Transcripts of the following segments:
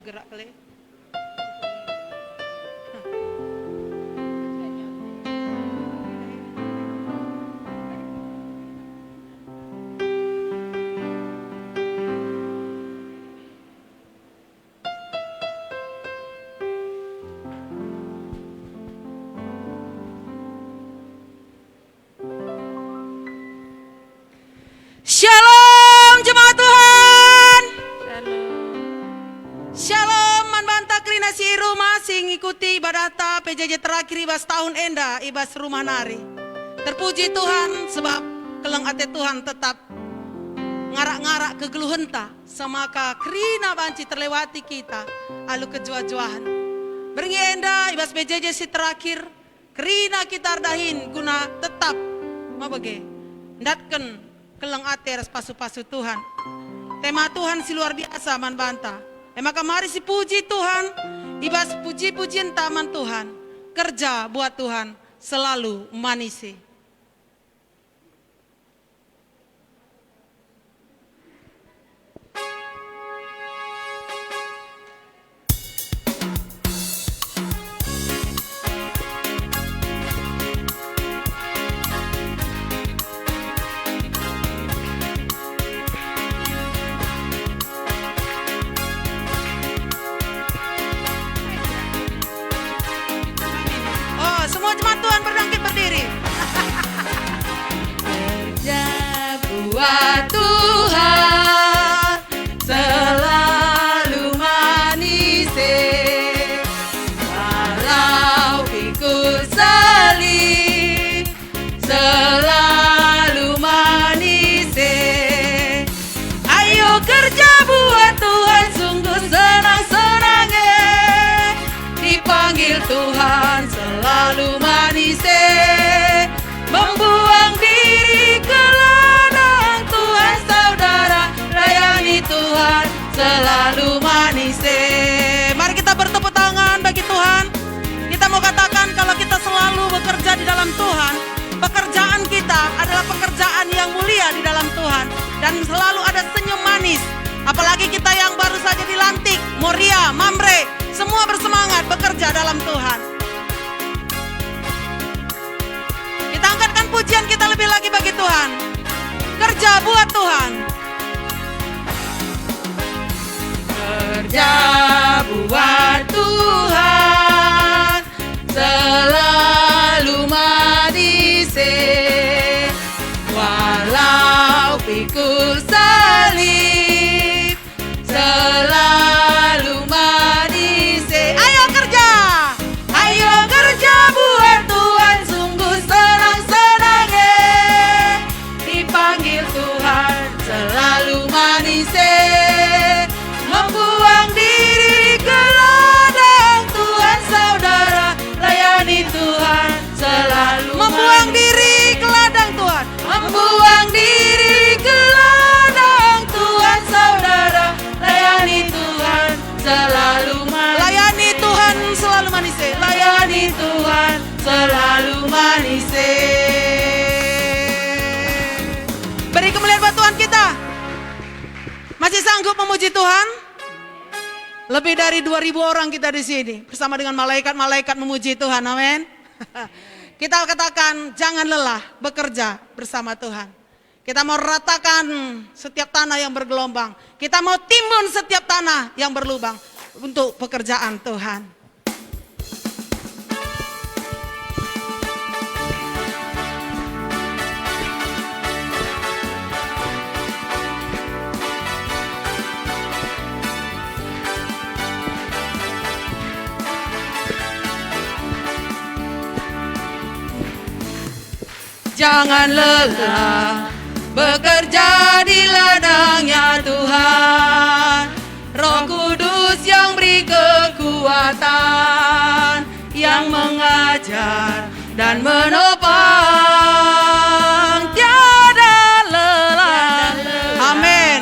gerak kali. Shalom jemaat Tuhan. Shalom manbanta krina si rumah sing ikuti ibadata PJJ terakhir ibas tahun enda ibas rumah nari. Terpuji Tuhan sebab keleng ate Tuhan tetap ngarak-ngarak kegeluhenta semaka krina banci terlewati kita alu kejua-juahan. Beringi enda ibas PJJ si terakhir krina kita ardahin guna tetap mabage ndatken keleng ate ras pasu-pasu Tuhan. Tema Tuhan si luar biasa man banta. Maka mari si puji Tuhan, ibas puji-pujian taman Tuhan. Kerja buat Tuhan selalu manisi. Semua jemaat Tuhan berdangkit berdiri. Kerja buat Tuhan selalu manis, walau pikul salib selalu manis. Ayo kerja buat Tuhan sungguh senang-senang, dipanggil Tuhan selalu manis, membuang diri ke ladang Tuhan saudara, layani Tuhan selalu manis. Mari kita bertepuk tangan bagi Tuhan. Kita mau katakan kalau kita selalu bekerja di dalam Tuhan, pekerjaan kita adalah pekerjaan yang mulia di dalam Tuhan dan selalu ada senyum manis. Apalagi kita yang baru saja dilantik, Moria, Mamre, semua bersemangat bekerja dalam Tuhan. Kita angkatkan pujian kita lebih lagi bagi Tuhan. Kerja buat Tuhan. Kerja buat Tuhan selalu manis, walau pikul salib selalu manis. Ayo kerja, ayo kerja buat Tuhan sungguh senang-senang, dipanggil Tuhan selalu manis, membuang diri ke ladang Tuhan saudara, layani Tuhan selalu membuang diri ke ladang Tuhan, membuang diri ke ladang Tuhan saudara, layani Tuhan selalu manis, layani Tuhan selalu manis, layani Tuhan selalu manis. Beri kemuliaan buat Tuhan kita. Masih sanggup memuji Tuhan? Lebih dari 2.000 orang kita di sini bersama dengan malaikat-malaikat memuji Tuhan. Amin. Kita katakan jangan lelah bekerja bersama Tuhan. Kita mau ratakan setiap tanah yang bergelombang. Kita mau timbun setiap tanah yang berlubang untuk pekerjaan Tuhan. Jangan lelah bekerja di ladangnya Tuhan. Roh Kudus yang beri kekuatan, yang mengajar dan menopang, tiada lelah. Amin.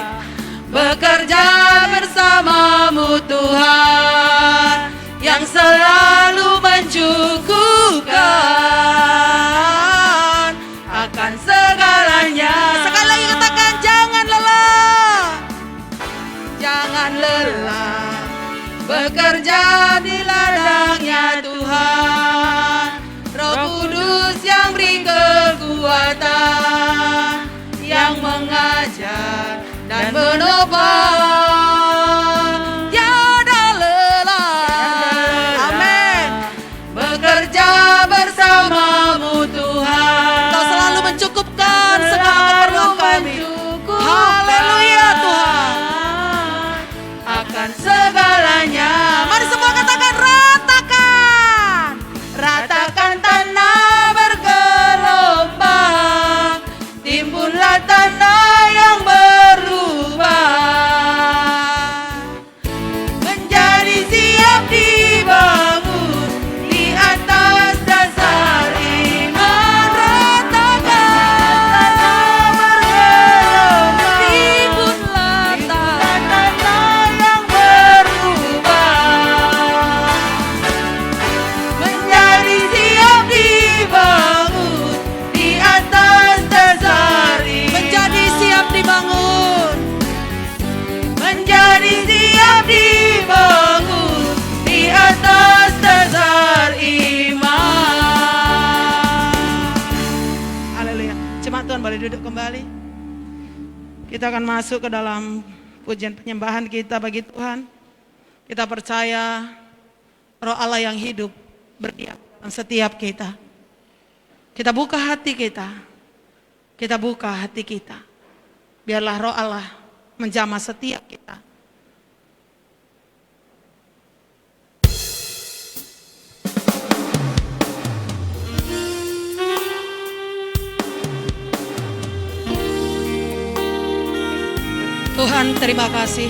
Bekerja bersamamu Tuhan, yang selalu mencukupkan akan segalanya. Sekali lagi katakan jangan lelah. Jangan lelah duduk kembali. Kita akan masuk ke dalam pujian penyembahan kita bagi Tuhan. Kita percaya Roh Allah yang hidup berdiam dalam setiap kita. Kita buka hati kita. Kita buka hati kita. Biarlah Roh Allah menjamah setiap kita. Tuhan, terima kasih.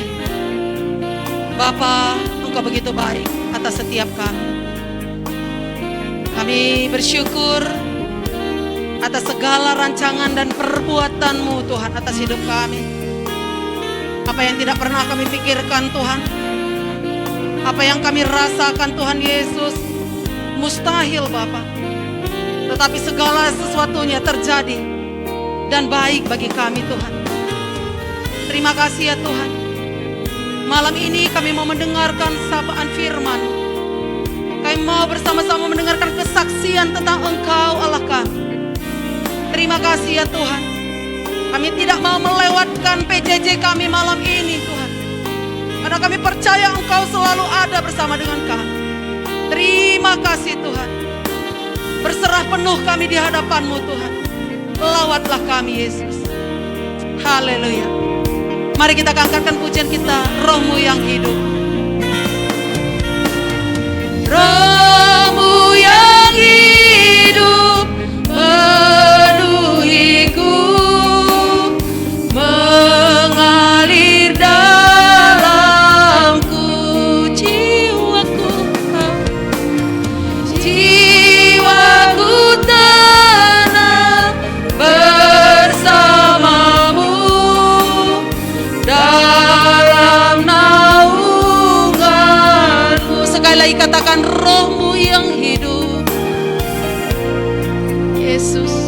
Bapa, Engkau begitu baik atas setiap kami. Kami bersyukur atas segala rancangan dan perbuatan-Mu Tuhan atas hidup kami. Apa yang tidak pernah kami pikirkan Tuhan, apa yang kami rasakan Tuhan Yesus, mustahil Bapa. Tetapi segala sesuatunya terjadi dan baik bagi kami Tuhan. Terima kasih ya Tuhan. Malam ini kami mau mendengarkan sapaan firman. Kami mau bersama-sama mendengarkan kesaksian tentang Engkau Allah kami. Terima kasih ya Tuhan. Kami tidak mau melewatkan PJJ kami malam ini Tuhan. Karena kami percaya Engkau selalu ada bersama dengan kami. Terima kasih Tuhan. Berserah penuh kami di hadapan-Mu Tuhan. Lawatlah kami Yesus. Haleluya. Mari kita angkatkan pujian kita, Roh-Mu yang hidup. Roh-Mu yang hidup penuhiku, mengalir dalamku, jiwaku tenang bersamamu dalam naunganmu. Sekali lagi katakan, Roh-Mu yang hidup, Yesus.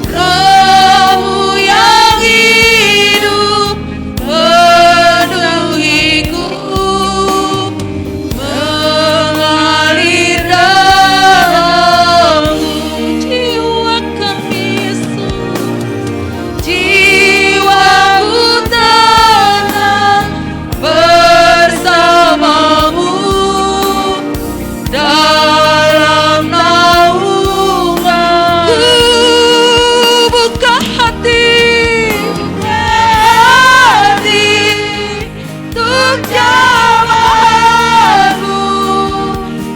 Roh-Mu yang hidup penuhiku, mengalir dalamku, jiwakan Yesus, jiwaku tenang bersamamu dalam naunganmu. Buka hati untuk jamahanmu,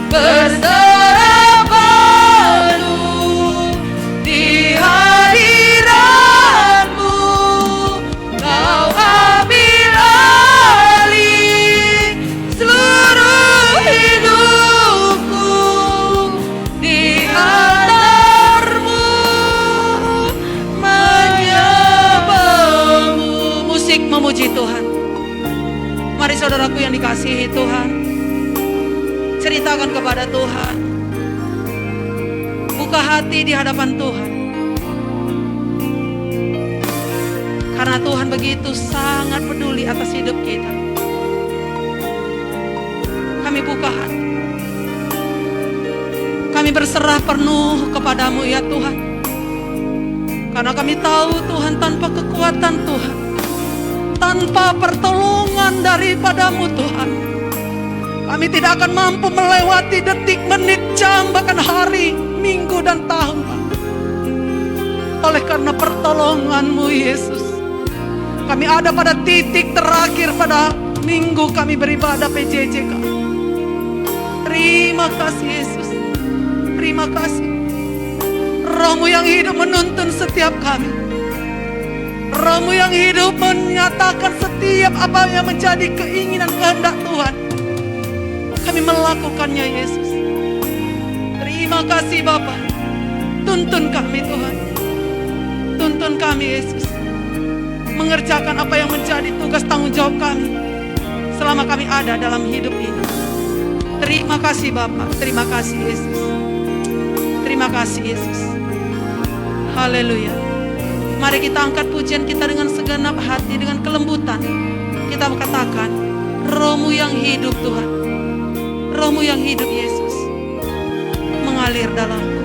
berserah penuh di hadiratmu. Kau ambil alih seluruh hidupku, di altarmu menyembahmu. Musik memuji Tuhan. Mari saudaraku yang dikasihi Tuhan, ceritakan kepada Tuhan. Buka hati di hadapan Tuhan. Karena Tuhan begitu sangat peduli atas hidup kita. Kami buka hati. Kami berserah penuh kepadamu ya Tuhan. Karena kami tahu Tuhan, tanpa kekuatan Tuhan, tanpa pertolongan daripadamu Tuhan, kami tidak akan mampu melewati detik, menit, jam, bahkan hari, minggu dan tahun. Oleh karena pertolongan-Mu Yesus, kami ada pada titik terakhir pada minggu kami beribadah PJJ kami. Terima kasih Yesus. Terima kasih. Roh-Mu yang hidup menuntun setiap kami. Roh-Mu yang hidup menyatakan setiap apa yang menjadi keinginan kehendak Tuhan. Kami melakukannya Yesus. Terima kasih Bapa. Tuntun kami Tuhan. Tuntun kami Yesus. Mengerjakan apa yang menjadi tugas tanggung jawab kami selama kami ada dalam hidup ini. Terima kasih Bapa. Terima kasih Yesus. Terima kasih Yesus. Haleluya. Mari kita angkat pujian kita dengan segenap hati, dengan kelembutan. Kita katakan, Roh-Mu yang hidup Tuhan, Roh-Mu yang hidup Yesus, mengalir dalamku.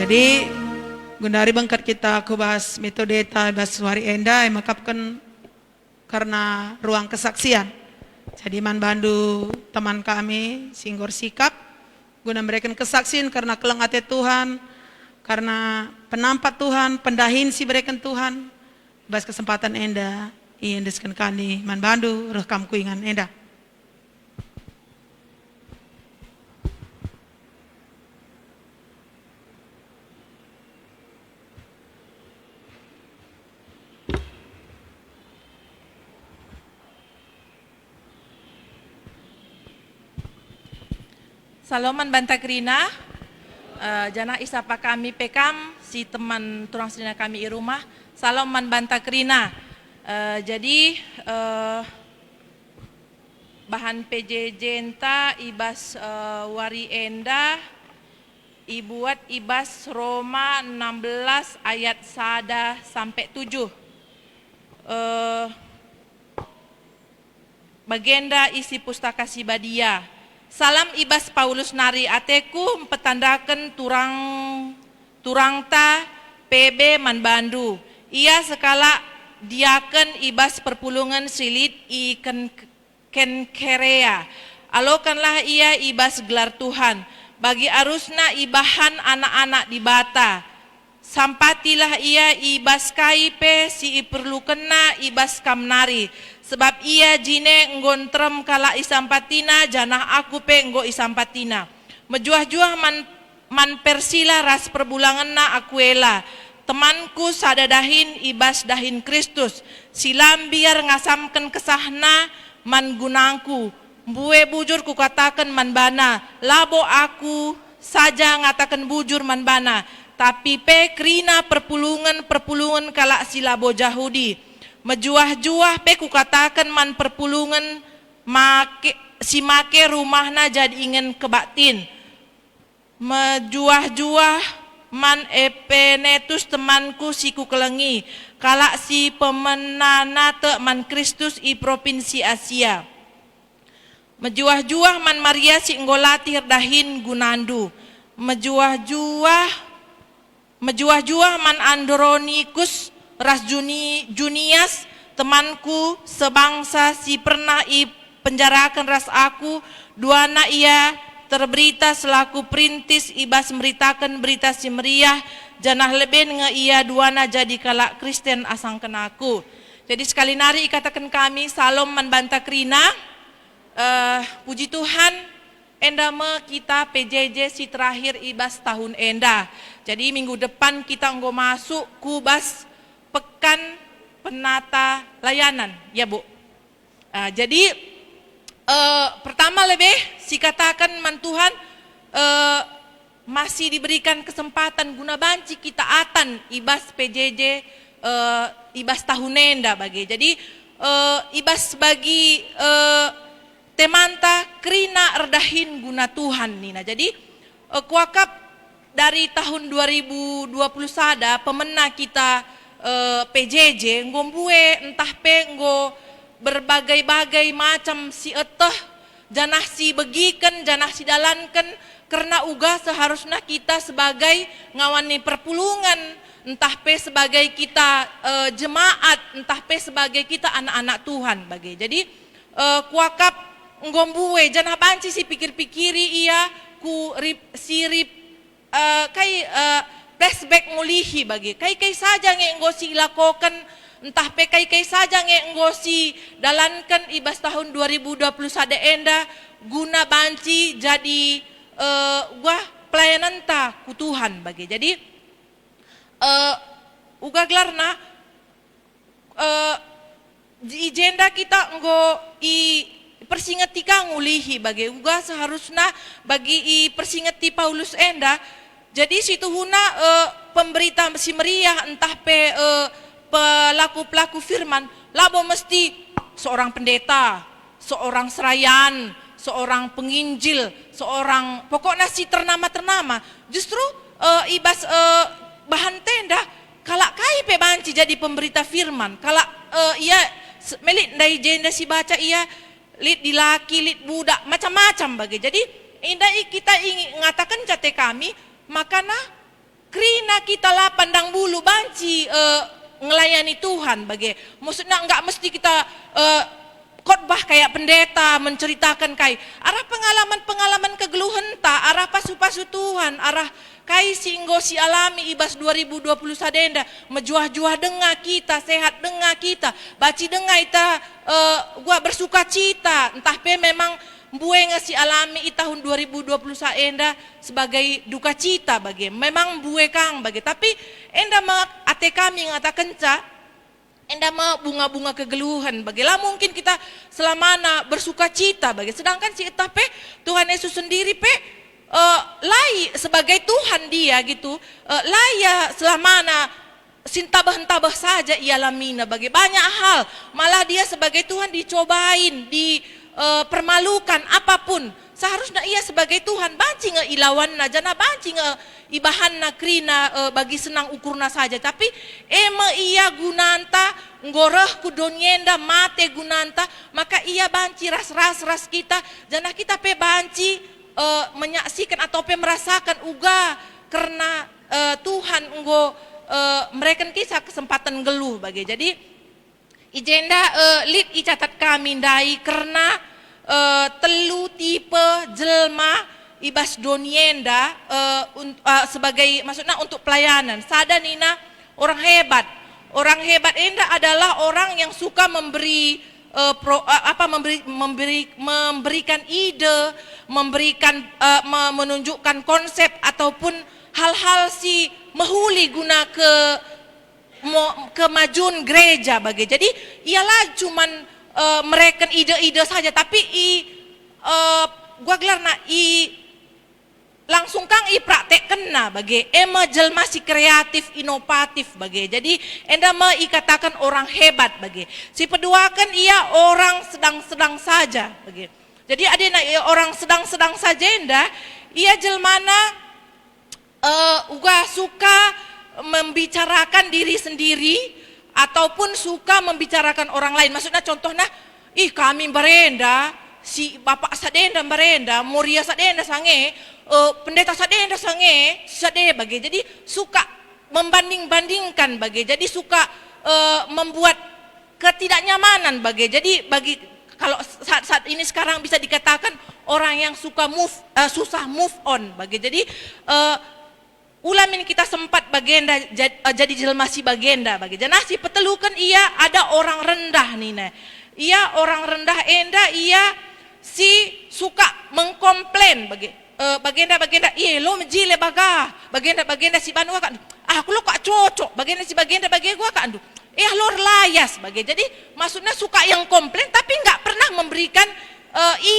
Jadi gundari bangkat kita aku bahas metode ta bahas wari enda yang makapkan karena ruang kesaksian. Jadi man bandu teman kami singgor sikap guna memberikan kesaksian karena kelang ate Tuhan, karena penampak Tuhan, pendahin si berikan Tuhan. Bahas kesempatan enda iyan deskan kani man bandu rekam kuingan enda. Saloman Bantakrina, jana isapa kami pekam, si teman turang sedina kami i rumah, Saloman Bantakrina. Jadi bahan PJJ enta ibas wari enda, ibuat ibas Roma 16 ayat 1 sampai 7. Bagenda isi pustaka Sibadia. Salam ibas Paulus nari ateku petandakan turang ta PB man Bandu. Ia sekala diaken ibas perpulungan silit ikan kenkerea. Alokanlah ia ibas gelar Tuhan. Bagi arusna ibahan anak-anak di bata. Sampatilah ia ibas kaipe si iperlukena ibas kamnari. Sebab ia jine nggontrem kala isampatina janah aku pe nggo isampatina. Mejuah-juah man persila ras perbulangan na akuela. Temanku sadadahin ibas dahin Kristus. Silam biar ngasamken kesahna man gunangku. Mbue bujur ku katakan man bana. Labo aku saja ngatakan bujur man bana. Tapi pe krina perpulungan kala silabo Jahudi. Mejuah-juah pe ku katakan man perpulungan si make rumahna jadi ingin kebatin. Mejuah-juah man epenetus temanku si ku kelengi. Kala si pemenana te man Kristus i provinsi Asia. Mejuah-juah man Maria si ngolati dahin gunandu. Mejuah-juah man Andronikus ras Junias temanku sebangsa si pernah i penjarakan ras aku. Duana ia terberita selaku perintis ibas meritakan berita si meriah. Janah lebih nge ia duana jadi kalak Kristen asang kenaku. Jadi sekali nari ikatakan kami Salom man Bantakrina. Puji Tuhan enda me kita PJJ si terakhir ibas tahun enda. Jadi minggu depan kita nggo masuk kubas pekan penata layanan ya Bu. Jadi pertama lebih si katakan man Tuhan masih diberikan kesempatan guna banci kita atan ibas PJJ ibas tahun enda bagi. Jadi ibas bagi temanta krina erdahin guna Tuhan nina. Jadi kuakap dari tahun 2020 sada pemena kita PJJ ngombue entah pe nggo berbagai-bagai macam si eteh janah si begiken janah si dalanken karena uga seharusnya kita sebagai ngawani perpulungan entah pe sebagai kita jemaat entah pe sebagai kita anak-anak Tuhan bagi. Jadi kuakap ngombue janah banci si pikir-pikiri ia ku flashback ngulihi bagi kai saja nge nggosi lakokan entah pe kai saja nge nggosi dalankan ibas tahun 2020 sada enda guna banci jadi pelayanan ta ku Tuhan bagi. Jadi uga gelarna agenda kita nggo persingeti ka ngulihi bagi uga seharusnya bagi persingeti Paulus enda. Jadi situ huna pemberita si meriah entah pe pelaku-pelaku firman labo mesti seorang pendeta, seorang serayan, seorang penginjil, seorang pokoknya si ternama. Justru ibas bahan tenda kalak kai pe banci jadi pemberita firman. Kalak ia melit dari jenda si baca ia lit di laki, lit budak macam-macam bagi. Jadi indah kita ingin ngatakan cate kami makana Krina kita lah pandang bulu banci ngelayani Tuhan bagi. Maksudnya enggak mesti kita khotbah kayak pendeta menceritakan kai arah pengalaman kegeluhan ta arah pasu Tuhan arah kai singgo si alami ibas 2020 sadenda mejuah-juah denga kita sehat denga kita baci denga ita gua bersuka cita entah pe memang buenga si alami i tahun 2020 saenda sebagai duka cita bagi memang bue kang bagi tapi enda ate kami ngatakan ca enda bunga-bunga kegeluhan bagilah mungkin kita selamana bersuka cita bagi sedangkan si eta pe Tuhan Yesus sendiri pe lai sebagai Tuhan dia gitu laya selamana sintabah-tabah saja ia lamina bagi banyak hal malah dia sebagai Tuhan dicobain permalukan apapun seharusnya ia sebagai Tuhan banci ilawan na jana banci ibahan na krina bagi senang ukurna saja tapi ia gunanta ngoreh kudonyenda mate gunanta maka ia banci ras kita jana kita pe banci menyaksikan atau pe merasakan uga karena Tuhan mereka kisah kesempatan geluh bagi jadi ijenda lid icatat kami dai karena telu tipe jelma ibas donienda sebagai maksudnya untuk pelayanan sada nina orang hebat enda adalah orang yang suka memberikan ide menunjukkan konsep ataupun hal-hal si mehuli guna kemajuan gereja bagi jadi ialah cuman mereka ide-ide saja tapi gua gelar na langsung kang praktek kena bagi jelma si kreatif inovatif bagi jadi enda katakan orang hebat bagi si kedua kan ia orang sedang-sedang saja bagi jadi ada orang sedang-sedang saja enda ia jelmana uga suka membicarakan diri sendiri ataupun suka membicarakan orang lain. Maksudnya contohnya, kami barenda, si bapak sadenda barenda, muria sadenda sange, pendeta sadenda sange, sade bagi. Jadi suka membanding-bandingkan bagi. Jadi suka membuat ketidaknyamanan bagi. Jadi bagi kalau saat ini sekarang bisa dikatakan orang yang suka susah move on bagi. Jadi ulamin kita sempat bagenda jadi jelma si bagenda bagi janah si petelukan ia ada orang rendah nina ia orang rendah enda ia si suka mengkomplain bagi bagenda lo menjile bagenda si banua kan aku lo kak cocok bagenda si bagenda bagi gua kan lor layas bagi jadi maksudnya suka yang komplain tapi nggak pernah memberikan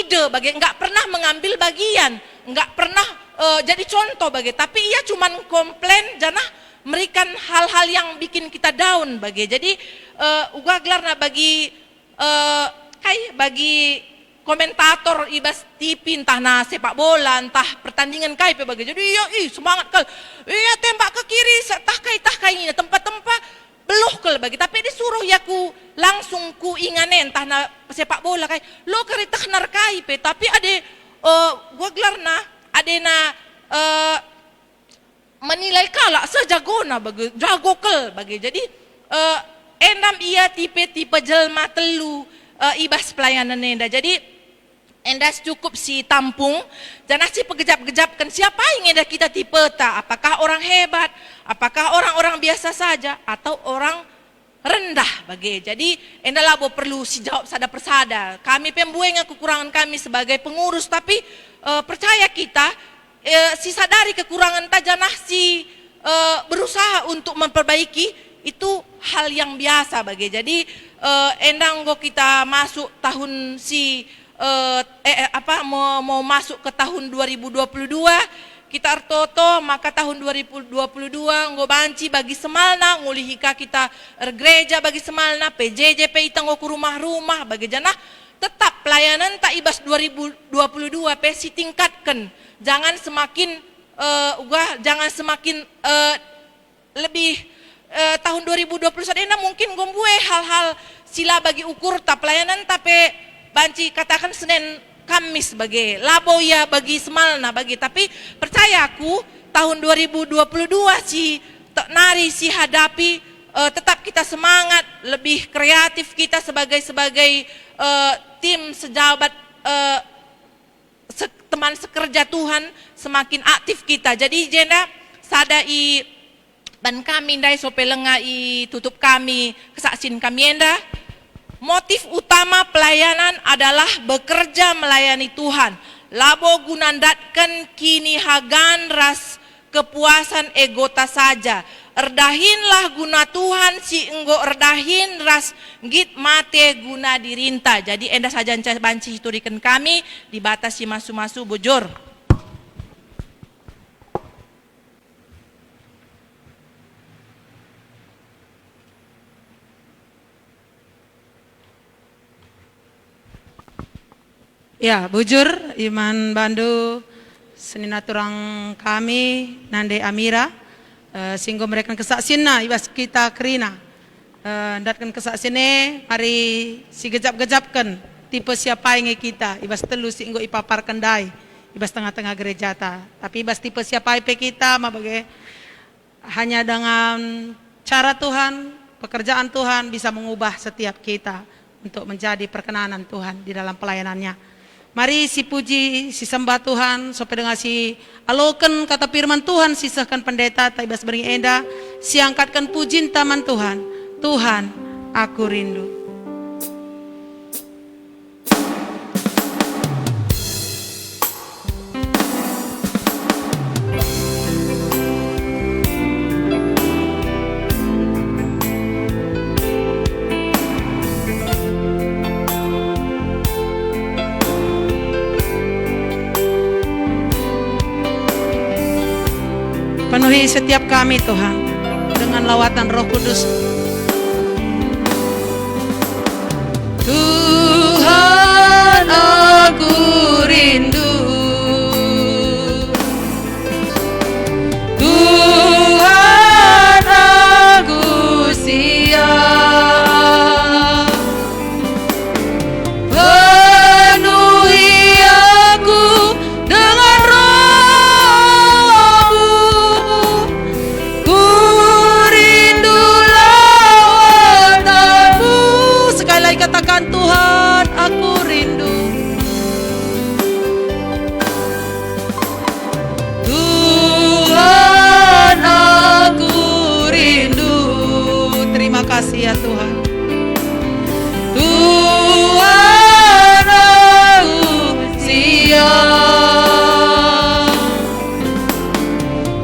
ide bagi nggak pernah mengambil bagian nggak pernah jadi contoh bagi tapi ia cuman komplain janah memberikan hal-hal yang bikin kita down bagi jadi uga gelarna bagi bagi komentator ibas TV entah sepak bola entah pertandingan kai bagi jadi semangat kal tembak ke kiri tah kai ini tempat-tempat beluh kal bagi tapi disuruh ya ku langsung ku inganen entah sepak bola kai lo keritah narkai tapi ada gua gelarna adena menilai kalak sejagona bagi jago kel bagi jadi endam ia tipe jelma telu ibas pelayanan enda jadi endas cukup si tampung jangan si pegejap-gejapkan siapa yang enda kita tipe tak apakah orang hebat apakah orang-orang biasa saja atau orang rendah bagi jadi enda labo perlu si jawab sada persada kami pembuenga kekurangan kami sebagai pengurus tapi percaya kita si sadari kekurangan tajanah si berusaha untuk memperbaiki itu hal yang biasa bagi jadi endang kita masuk tahun si mau masuk ke tahun 2022 kita artoto maka tahun 2022 banci bagi semalna ngulihika kita gereja bagi semalna PJJP itang ku rumah-rumah bagi janah tetap pelayanan tak ibas 2022 pesi tingkatkan jangan semakin jangan semakin lebih tahun 2021 ini mungkin gombue hal-hal sila bagi ukur tak pelayanan tapi banci katakan Senin Kamis bagi labo ya bagi semalna bagi tapi percaya aku tahun 2022 si nari si hadapi, tetap kita semangat, lebih kreatif kita sebagai tim sejabat, teman sekerja Tuhan, semakin aktif kita. Jadi jenda sadai ban kami ndai sope lenga i tutup kami kesaksian kami enda. Motif utama pelayanan adalah bekerja melayani Tuhan. Labo gunandatkan kini hagan ras kepuasan egota saja. Erdahinlah guna Tuhan si enggo erdahin ras git mate guna dirinta. Jadi enda saja banci hiturikan kami dibatasi masu-masu bujur. Ya, bujur Iman Bandu senina turang kami nande Amira singgo mereka kesaksian ibas kita kerina datkan kesaksian mari si gejap-gejapkan tipe siapa yang kita ibas telu singgo ipapar kendai ibas tengah-tengah gereja ta tapi ibas tipe siapa IP kita mabagai hanya dengan cara Tuhan, pekerjaan Tuhan bisa mengubah setiap kita untuk menjadi perkenanan Tuhan di dalam pelayanannya. Mari si puji, si sembah Tuhan, sampai dengan si alokan kata firman Tuhan, sisahkan pendeta, taibas bering enda, si angkatkan pujin taman Tuhan. Tuhan, aku rindu. Penuhi setiap kami Tuhan dengan lawatan Roh Kudus. Tuhan, aku rindu. Tuhan, aku siap. Penuhi aku dengan Roh-Mu. Ku rindu lawatan-Mu. Sekali lagi katakan, Tuhan, aku rindu. Tuhan, aku rindu. Terima kasih ya Tuhan. Tuhan, aku siap.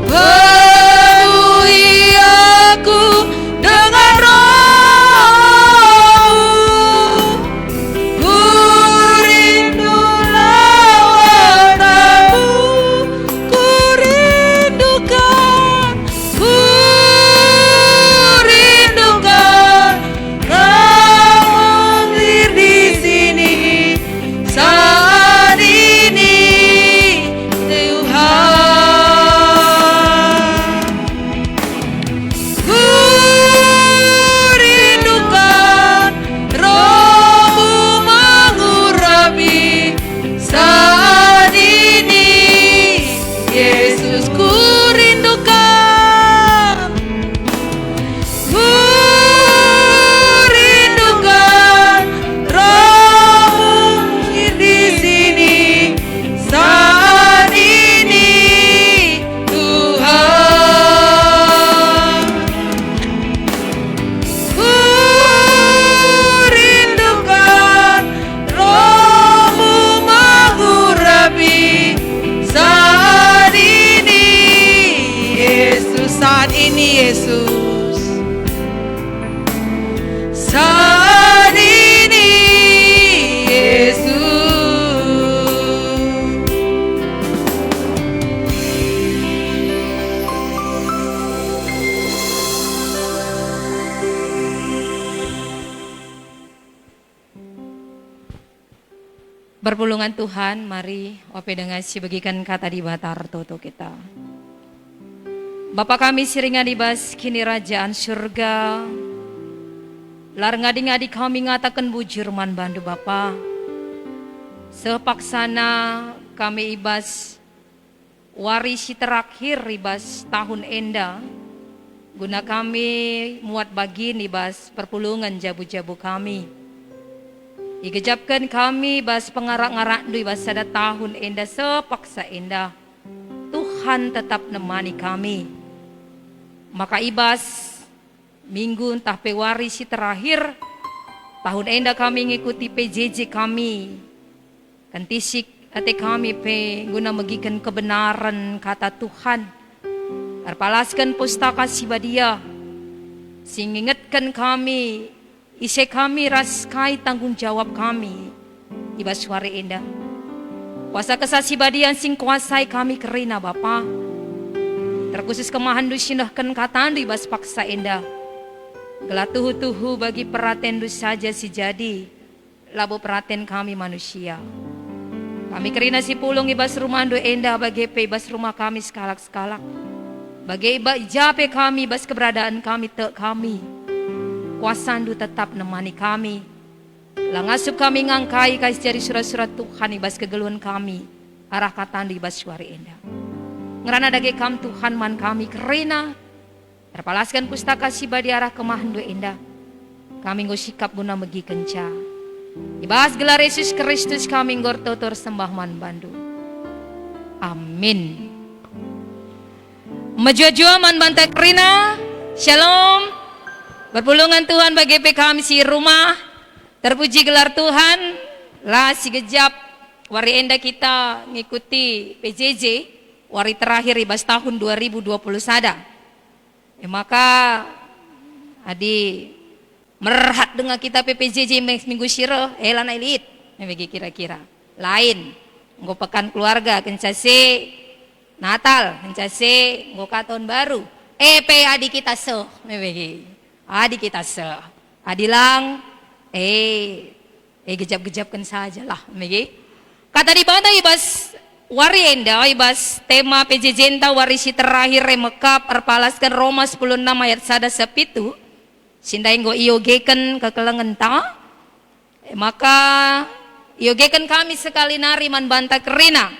Penuhi aku dengan Roh-Mu. Ku rindu lawatan-Mu. Ku rindukan. Ku rindukan. Kau hadir di sini saat ini, Tuhan. Ku rindukan Roh-Mu mengurapi saat ini, Yesus. Ku rindukan. Ku rindukan Roh-Mu di sini saat ini, Tuhan. Ku rindukan Roh-Mu mengurapi saat ini, Yesus. Saat ini, Yesus. Saat ini, Yesus. Berpulungan Tuhan, mari ope dengan si bagikan kata di batar toto kita. Bapa kami siringan ibas kini rajaan surga. Lar ngadi-ngadi kami ngatakan bujur man bandu Bapa. Sepaksana kami ibas warisi terakhir ibas tahun enda, guna kami muat bagin ibas perpulungan jabu-jabu kami. Igejapkan kami bas pengarak-ngarak du ibas sada tahun enda sepaksa enda. Tuhan tetap nemani kami. Maka ibas minggu entah pe warisi terakhir tahun enda kami ngikuti PJJ kami. Kantisik ate kami pe guna megikan kebenaran kata Tuhan. Terpalaskan pustaka si Badia. Sing ingatkan kami, ise kami raskai tanggung jawab kami. Ibas suari enda. Kuasa kesasi Badia sing kuasai kami kerina Bapa. Terkhusus kemahandu sinahkan katandu ibas paksa enda. Gelatuhu-tuhu bagi perhatian du saja si jadi. Labu perhatian kami manusia. Kami kerina si pulung ibas rumah ando enda bagi pe ibas rumah kami sekalak-sekalak. Bagi ibas jape kami ibas keberadaan kami tek kami. Kuasandu tetap nemani kami. Langasup kami ngangkai kais jari surat-surat Tuhan ibas kegeluhan kami. Arah katandu ibas suari enda. Ngerana dage kam Tuhan man kami kerina. Terpalaskan pustaka si badi arah kemahandu enda. Kami ngosikap guna megi kenca. Ibas gelar Yesus Kristus kami ngortotor sembah man bandu. Amin. Majua-jua man banta kerina. Shalom. Berpulungan Tuhan bagi kami si rumah. Terpuji gelar Tuhan. Lah si gejap. Wari enda kita ngikuti PJJ. Wari terakhir ibas tahun 2020 sada. Maka adi merhat dengan kita PPJJ minggu syirah elana elit bagi kira-kira lain nggo pekan keluarga kencase Natal kencase nggo tahun baru adi kita se bagi adi kita se adilang gejap-gejapkan sajalah bagi kata di banda ibas wari enda ibas tema PJJ enta warisi terakhir remekap perpalaskan Roma 10:6 ayat 1-7 Sindai nggo iogekan kekelengan ta, maka iogekan kami sekali nari man banta kerina.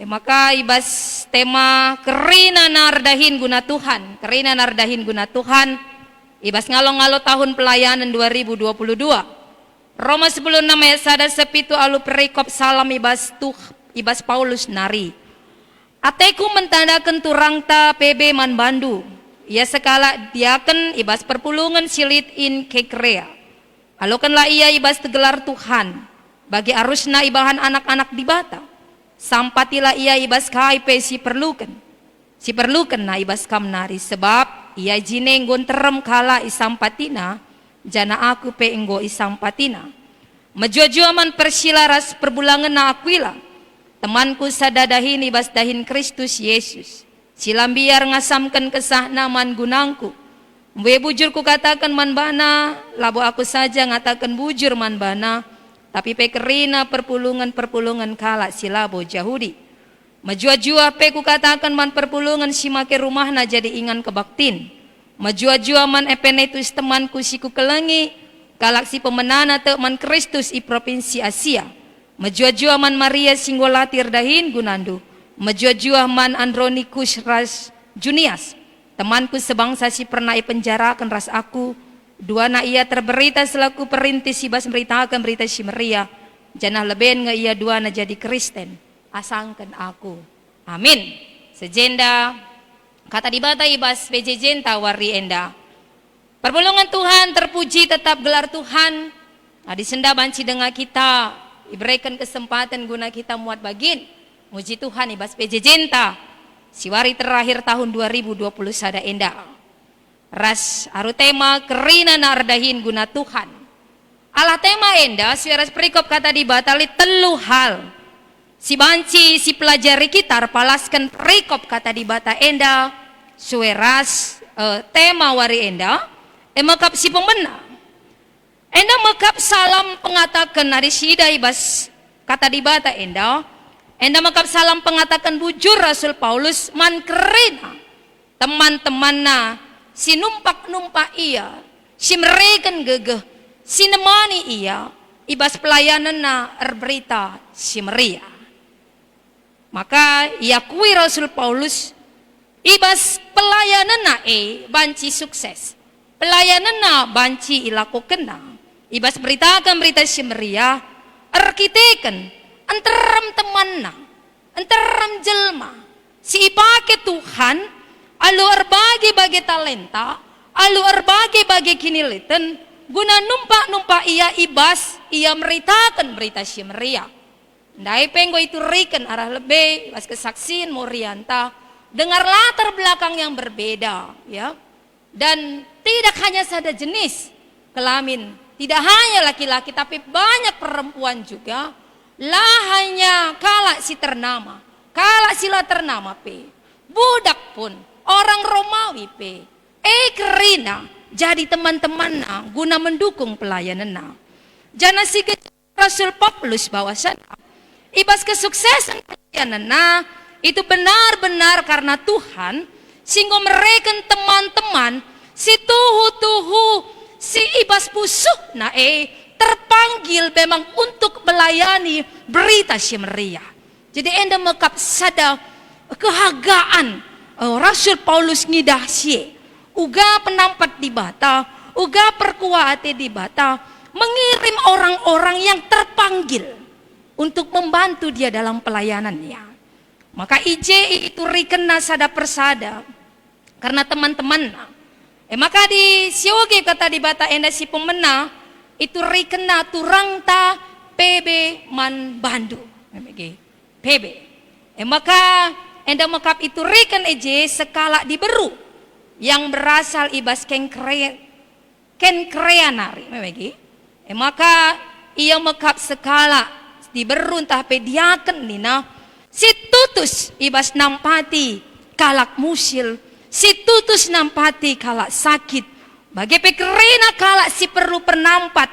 Maka ibas tema kerina nardahin guna Tuhan, kerina nardahin guna Tuhan. Ibas ngalo-ngalo tahun pelayanan 2022. Roma 10:6 ayat 1-7 alu perikop salam ibas Paulus nari. Ateku mentandakan turang ta PB man bandu. Ia sekala diaken ibas perpulungan silit in kekrea. Alokanlah ia ibas tegelar Tuhan. Bagi arusna ibahan anak-anak di bata. Sampatilah ia ibas kaipe si perlukan. Si perlukan na ibas kamnari. Sebab ia jine nggon terem kala isampatina. Jana aku pe enggo isampatina. Majua-jua man persilaras perbulangan na akuila. Temanku sadadahin ibas dahin Kristus Yesus. Silam biar ngasamkan kesah naman gunangku. Mbe bujur ku katakan man bana, labu aku saja ngatakan bujur man bana, tapi pekerina perpulungan kala silabo Jahudi. Majua-jua pe ku katakan man perpulungan si make rumahna jadi ingan kebaktin. Majua-jua man epenetus temanku si ku kelengi, kalak si pemenana te man Kristus i provinsi Asia. Majua-jua man Maria singgolatir dahin gunandu. Majua-jua man Andronikus ras Junias. Temanku sebangsa si pernah penjarakan ras aku. Dua na ia terberita selaku perintis ibas memberitakan berita si Maria. Janah leben nga ia dua na jadi Kristen. Asangkan aku. Amin. Sejenda kata dibata ibas PJJ wari enda. Perpulungan Tuhan terpuji tetap gelar Tuhan. Adi senda banci dengan kita. Diberikan kesempatan guna kita muat bagin. Muji Tuhan ibas PJJ si wari terakhir tahun 2020 sada enda. Ras aru tema kerina nardahin guna Tuhan. Ala tema enda siaras perikop kata dibatali telu hal. Si banci si pelajari kita palaskan perikop kata dibata enda sueras tema wari enda emakap si pemena. Enda makap salam pengatakan nari sida ibas kata dibata enda. Enda makap salam pengatakan bujur Rasul Paulus man kerina teman-temanna si numpak ia si mereken gegeh si nemani ia ibas pelayanan na erberita si Maria. Maka iakui Rasul Paulus ibas pelayanan banci sukses. Pelayanan banci ilakukan ibas beritakan berita Syemria arkiteken antaram temanna antaram jelma si ipake Tuhan alu erbagi talenta alu erbagi kinilitan guna numpak ia ibas ia meritakan berita Syemria. Ndai penggo itu riken arah lebih ibas kesaksian Morianta dengar latar belakang yang berbeda ya. Dan tidak hanya sada jenis kelamin, tidak hanya laki-laki tapi banyak perempuan juga. Lah hanya kala si ternama, kala sila ternama pe. Budak pun orang Romawi pe. Kerina jadi teman-teman guna mendukung pelayanan. Jana si Rasul Paulus bawasan ibas kesuksesan pelayanan itu benar-benar karena Tuhan sehingga mereka teman-teman si tuhu si ibas pusuk terpanggil memang untuk melayani berita Syemria. Jadi enda mekap sada kehagaan Rasul Paulus ngidah sie uga penampat di bata uga perkuate di bata mengirim orang-orang yang terpanggil untuk membantu dia dalam pelayanannya. Maka IJ itu rikena sada persada karena teman-teman. Maka di sioge kata di bata enda si pemena itu rikena turangta PB man Bandu. PB. Maka enda makap itu riken IJ sekala diberu yang berasal ibas kenkreanari. Maka ia makap sekala diberu entah pediaken nina si tutus ibas nampati kalak musil, si tutus nampati kalak sakit. Bagi pekerina kalak si perlu penampat,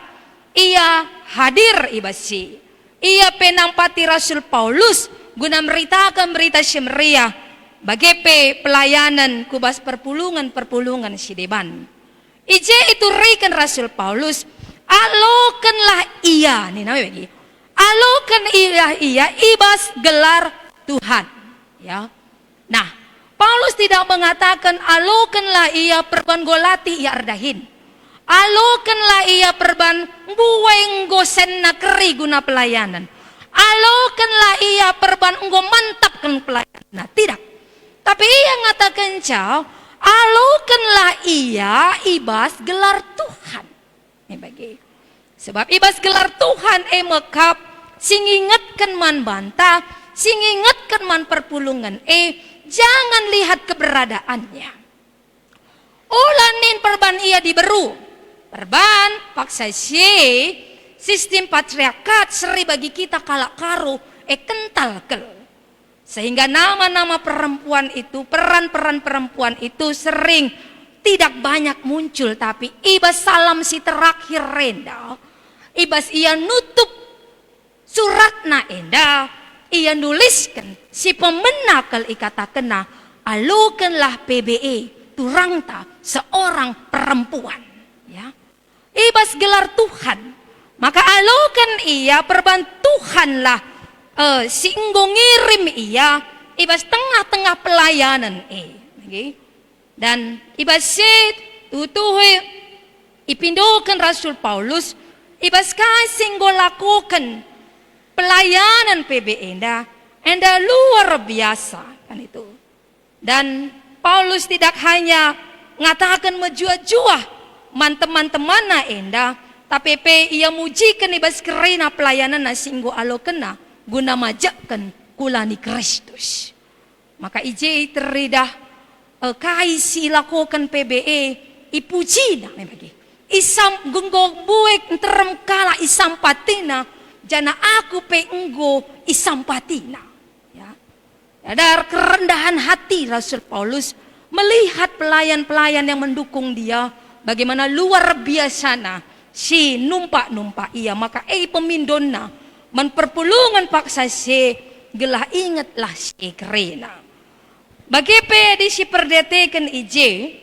ia hadir ibas si. Ia penampati Rasul Paulus guna meritakan berita Syemria. Bagi pelayanan kubas perpulungan si deban. Ije itu rikan Rasul Paulus, alokanlah ia, nih namanya bagi. Alokan ia ibas gelar Tuhan ya. Nah, Paulus tidak mengatakan alokanlah ia perban golati ia ardahin. Alokanlah ia perban buweng gosen nakeri guna pelayanan. Alokanlah ia perban enggo mantapkan pelayanan. Nah, tidak. Tapi ia ngatakan caw, alokanlah ia ibas gelar Tuhan. Ini bagi. Sebab ibas gelar Tuhan mekap sing ingatkan man bantah, sing ingatkan man perpulungan jangan lihat keberadaannya. Ulanin perban ia diberu. Perban paksa sistem patriarkat seri bagi kita kalak karo kental kel. Sehingga nama-nama perempuan itu, peran-peran perempuan itu sering tidak banyak muncul, tapi ibas salam si terakhir renda. Ibas ia nutup suratna enda, ia nuliskan si pemenakal ikata kena alukanlah PBE turangta seorang perempuan ya. Ibas gelar Tuhan maka alukan ia perban Tuhanlah si enggo ngirim ia ibas tengah-tengah pelayanan dan ibas tutuhi ipindokan Rasul Paulus ibas kasih enggo lakukan pelayanan PB enda luar biasa kan itu. Dan Paulus tidak hanya ngatakan menjua-jua man teman-teman enda, tapi ia mujikan ibas kerina pelayanan singgo alokena guna majakkan kulani Kristus. Maka ije teridah kaisi lakukan PBE ipuji na bagi. Isam gunggong buek terem kala isampatina jana aku enggo isampatina ya. Dari kerendahan hati Rasul Paulus melihat pelayan-pelayan yang mendukung dia bagaimana luar biasana si numpak ia maka pemindonna menperpulungan paksa si gelah ingatlah si kerena bagi di si perdetekan ije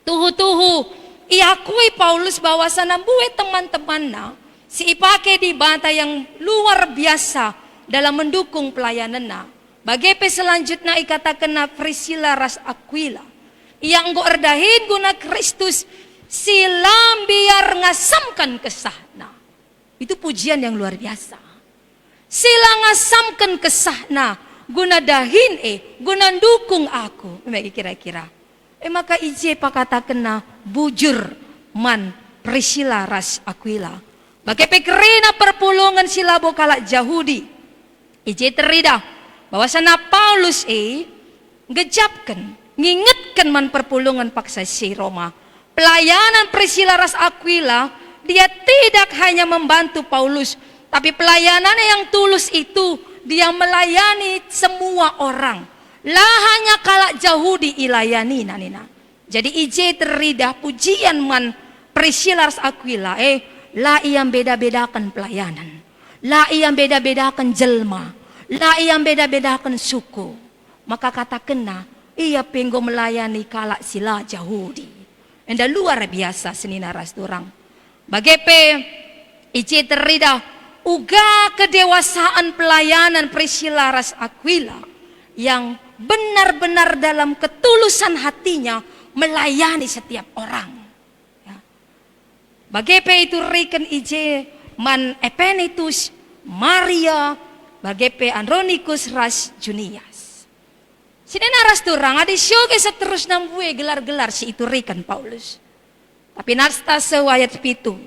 tuhu iakui Paulus bahwasana buat teman-temanna si ipake di bata yang luar biasa dalam mendukung pelayananna Bagepe selanjutnya ikatakan na Priscilla ras Aquila. Yang go erdahin guna Kristus silam biar ngasamkan kesahna. Itu pujian yang luar biasa. Sila ngasamkan kesahna guna dahin guna dukung aku. Kira-kira. Maka ije pakatakan na bujur man Priscilla ras Aquila. Bagepe kerena perpulungan silabo kalak Yahudi. Ije terida bahwasana Paulus ngejapkan, ngingetkan man perpulungan paksa si Roma. Pelayanan Priscilla ras Aquila, dia tidak hanya membantu Paulus, tapi pelayanannya yang tulus itu dia melayani semua orang. Lah hanya kalak Yahudi ilayani nanina. Jadi ije teridah pujian man Priscilla ras Aquila, lah yang beda-bedakan pelayanan. Lah yang beda-bedakan jelma. Lah yang beda-bedakan suku. Maka katakanlah ia penggo melayani kalak sila Yahudi. Enda luar biasa senina ras durang. Bagepe ije terida uga kedewasaan pelayanan Priscilla ras Aquila yang benar-benar dalam ketulusan hatinya melayani setiap orang. Ya. Bagepe itu reken ije man Epenitus, Maria, bagepe Andronicus ras Junias. Sinena ras durang adi syoge seterusnya bue gelar-gelar si itu rikan Paulus. Tapi nasta sewayat pitu.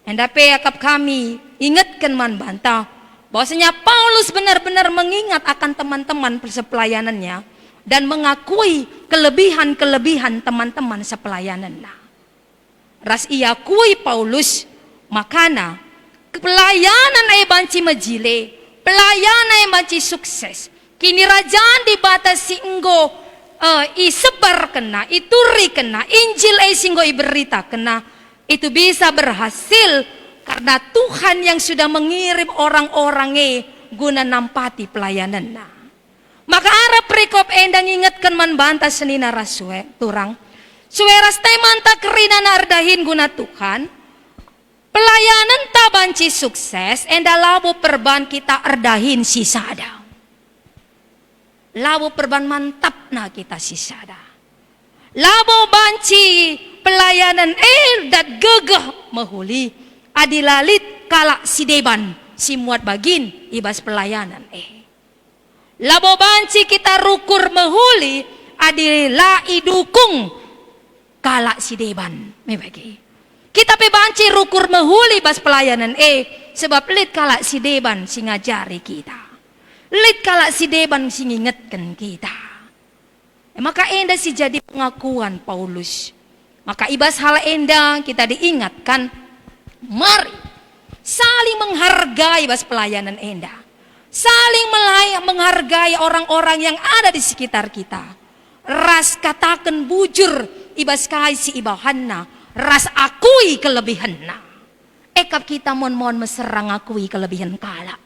Endape akap kami ingatkan man bantah bahwasanya Paulus benar-benar mengingat akan teman-teman persepelayanannya dan mengakui kelebihan-kelebihan teman-teman sepelayanannya. Ras ia kui Paulus makana pelayanan ay banci majile, pelayanan ay banci sukses. Kini rajaan dibatasi enggo isebar kena, ituri kena, Injil ay singgo iberita kena, itu bisa berhasil karena Tuhan yang sudah mengirim orang-orang guna nampati pelayanan. Maka arah prekop endang ingatkan man bantah senina rasue turang, sueras temanta kerina nardahin guna Tuhan. Pelayanan tabanci sukses enda labo perban kita erdahin sisada. Labo perban mantap na kita sisada. Labo banci pelayanan dat gegeh mahuli adilalit kalak sideban simuat bagin ibas pelayanan Labo banci kita rukur mahuli adila idukung kalak sideban mebagi. Kita pe banci rukur mahuli bas pelayanan sebab lit kalak si deban si ngajari kita. Lit kalak si deban si ngingetkan kita. Maka enda si jadi pengakuan Paulus. Maka ibas hal enda kita diingatkan, mari saling menghargai bas pelayanan enda. Saling menghargai orang-orang yang ada di sekitar kita. Ras katakan bujur ibas kai si ibahanna. Ras akui kelebihanna. Ekap kita mon meserang akui kelebihan kala.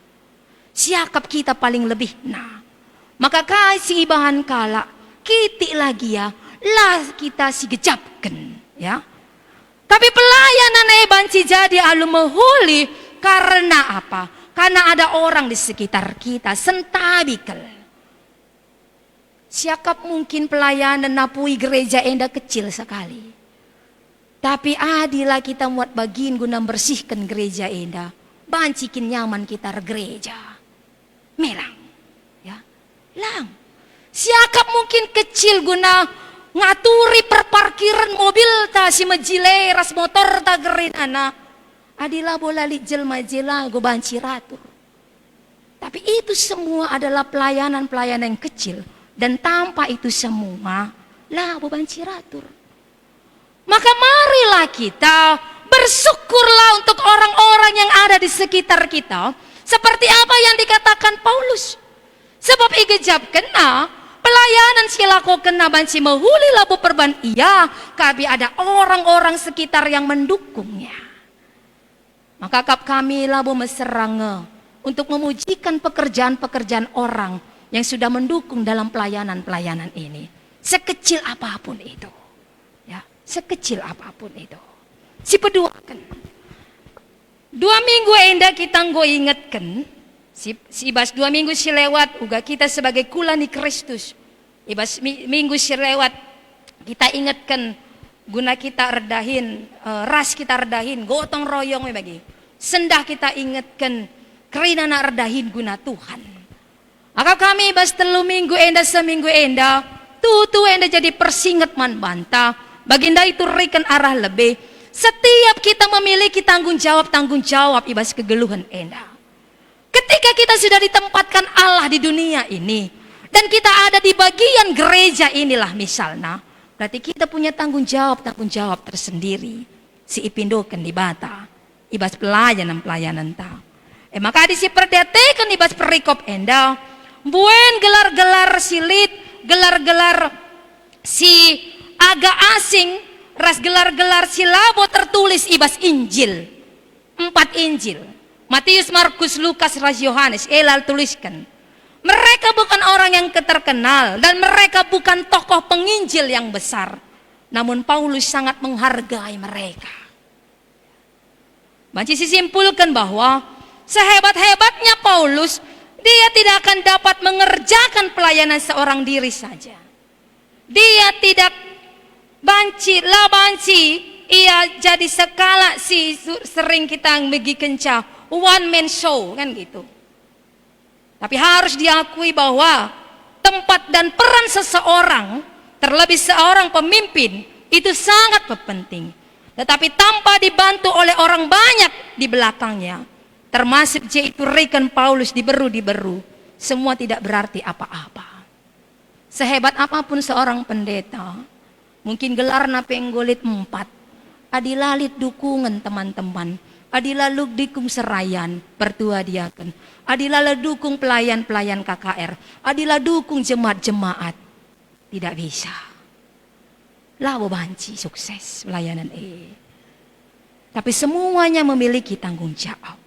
Siakap kita paling lebih maka kasih ibahan kala kiti lagi ya lah kita si gejapkan ya. Tapi pelayanan banci jadi alu mahuli karena apa? Karena ada orang di sekitar kita sentabikel. Siakap mungkin pelayanan napui gereja enda kecil sekali. Tapi adilah kita muat bagin guna bersihkan gereja enda. Bancikin nyaman kita gereja. Merang. Ya. Lang. Siakap mungkin kecil guna ngaturi perparkiran mobil ta si majile ras motor ta gerin ana. Adilah bolali jelma-jela go banci ratur. Tapi itu semua adalah pelayanan-pelayanan yang kecil. Dan tanpa itu semua lah bo banci ratur. Maka marilah kita bersyukurlah untuk orang-orang yang ada di sekitar kita. Seperti apa yang dikatakan Paulus. Sebab igejab kena pelayanan silako kena banci mahuli labu perban iya. Kabi ada orang-orang sekitar yang mendukungnya. Maka kap kami labu meserang untuk memujikan pekerjaan-pekerjaan orang yang sudah mendukung dalam pelayanan-pelayanan ini. Sekecil apapun itu. Sekecil apapun itu. Si peduakan. 2 minggu enda kita nggo ingetkan Si ibas 2 minggu si lewat, uga kita sebagai kulani Kristus. Ibas minggu si lewat, kita ingatkan guna kita redahin, ras kita redahin, gotong royong bagi. Sendah kita ingatkan, kerina nak redahin guna Tuhan. Maka kami ibas 3 minggu enda, seminggu enda, tutu enda jadi persingat man bantah. Baginda itu rikan arah lebih. Setiap kita memiliki tanggung jawab ibas kegeluhan enda. Ketika kita sudah ditempatkan Allah di dunia ini, dan kita ada di bagian gereja inilah misalnya, berarti kita punya tanggung jawab tersendiri. Si ipindokan di bata, ibas pelayanan ta. Maka di si perdetekan ibas perikop enda, buen gelar-gelar silit, gelar-gelar si agak asing, ras gelar-gelar si labo tertulis ibas Injil. 4 Injil. Matius, Markus, Lukas, ras Yohanes, elal tuliskan. Mereka bukan orang yang terkenal dan mereka bukan tokoh penginjil yang besar. Namun Paulus sangat menghargai mereka. Banci simpulkan bahwa sehebat-hebatnya Paulus, dia tidak akan dapat mengerjakan pelayanan seorang diri saja. Dia tidak banci, ia jadi sekala si sering kita bagi kenca one man show kan gitu. Tapi harus diakui bahwa tempat dan peran seseorang, terlebih seorang pemimpin, itu sangat penting. Tetapi tanpa dibantu oleh orang banyak di belakangnya, termasuk yaitu rekan Paulus diberu, semua tidak berarti apa-apa. Sehebat apapun seorang pendeta, mungkin gelar napenggolit 4, adilalit dukungan teman-teman, adilalu dukung serayan pertua diaken, adilalu dukung pelayan-pelayan KKR, adilah dukung jemaat-jemaat. Tidak bisa. Lawo banci sukses pelayanan Tapi semuanya memiliki tanggung jawab.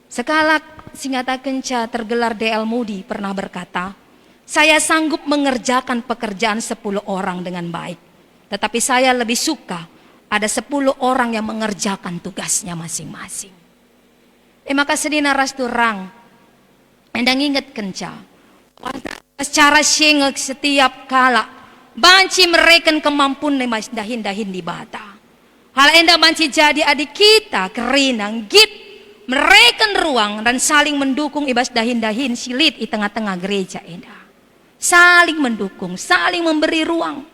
Sekala Singata Kenca tergelar DL Moody pernah berkata, saya sanggup mengerjakan pekerjaan 10 orang dengan baik. Tetapi saya lebih suka ada 10 orang yang mengerjakan tugasnya masing-masing. Maka sedina ras turang, endang ingat kenca. Secara singek setiap kala, banci mereka kemampuan mas dahin-dahin di bata. Hal enda banci jadi adik kita kerinang git. Mereka ruang dan saling mendukung ibas dahin-dahin silit di tengah-tengah gereja enda. Saling mendukung, saling memberi ruang.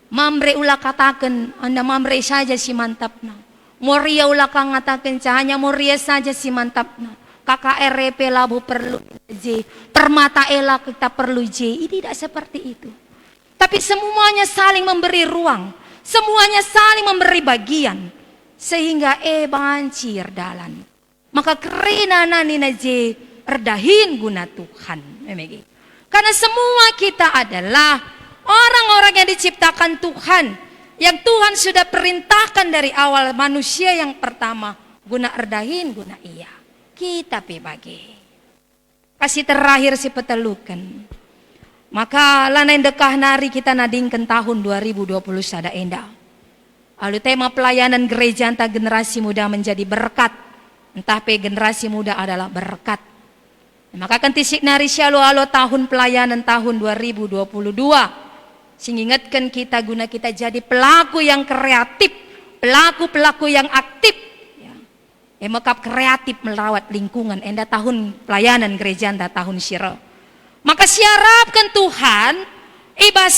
Mamre ulah katakan, anda mamre saja si mantapna. Moria ulah kang ngatakan, hanya moria saja si mantapna. KKRP labu perlu J, permata ela kita perlu J. Ini tidak seperti itu. Tapi semuanya saling memberi ruang, semuanya saling memberi bagian, sehingga bancir dalan. Maka kerina nina J erdahin guna Tuhan. Karena semua kita adalah orang-orang yang diciptakan Tuhan, yang Tuhan sudah perintahkan dari awal manusia yang pertama, guna erdahin, guna iya. Kita bagi. Kasih terakhir si petelukan. Maka lanain dekah nari kita nadingkan tahun 2020 sada enda. Lalu tema pelayanan gereja entah generasi muda menjadi berkat. Entah generasi muda adalah berkat. Maka kan tisik nari syalo-alo tahun pelayanan tahun 2022. Singingatkan kita guna kita jadi pelaku yang kreatif, pelaku-pelaku yang aktif, ya. Mekap kreatif merawat lingkungan. Enda tahun pelayanan gereja enda tahun syira. Maka siarapkan Tuhan, ibas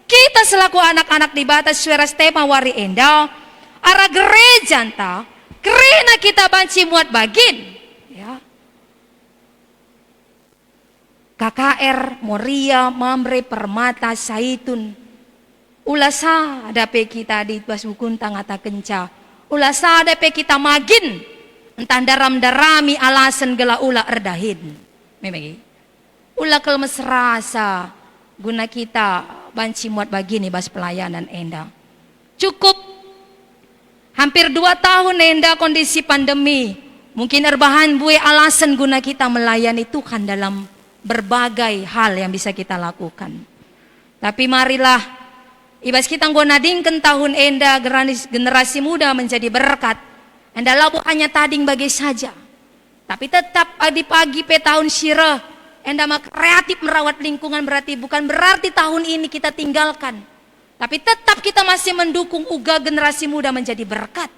kita selaku anak-anak di batas suara tema wari enda, arah gereja enda, kerana kita banci muat bagin, ya. KKR, Moria, Mamre, Permata, Saitun. Ulasa dape kita di bas bukun tangata kenca. Ulasa dape kita magin. Entah daram-darami alasan gela ula erdahin. Memang. Ula kel mesrasa guna kita banci muat bagini bas pelayanan enda. Cukup hampir 2 tahun enda kondisi pandemi. Mungkin erbahan bue alasan guna kita melayani Tuhan dalam berbagai hal yang bisa kita lakukan. Tapi marilah ibas kita ngonadingkan tahun enda generasi muda menjadi berkat. Enda labu hanya tading bagai saja. Tapi tetap di pagi pe tahun syirah, enda mak kreatif merawat lingkungan bukan berarti tahun ini kita tinggalkan. Tapi tetap kita masih mendukung uga generasi muda menjadi berkat.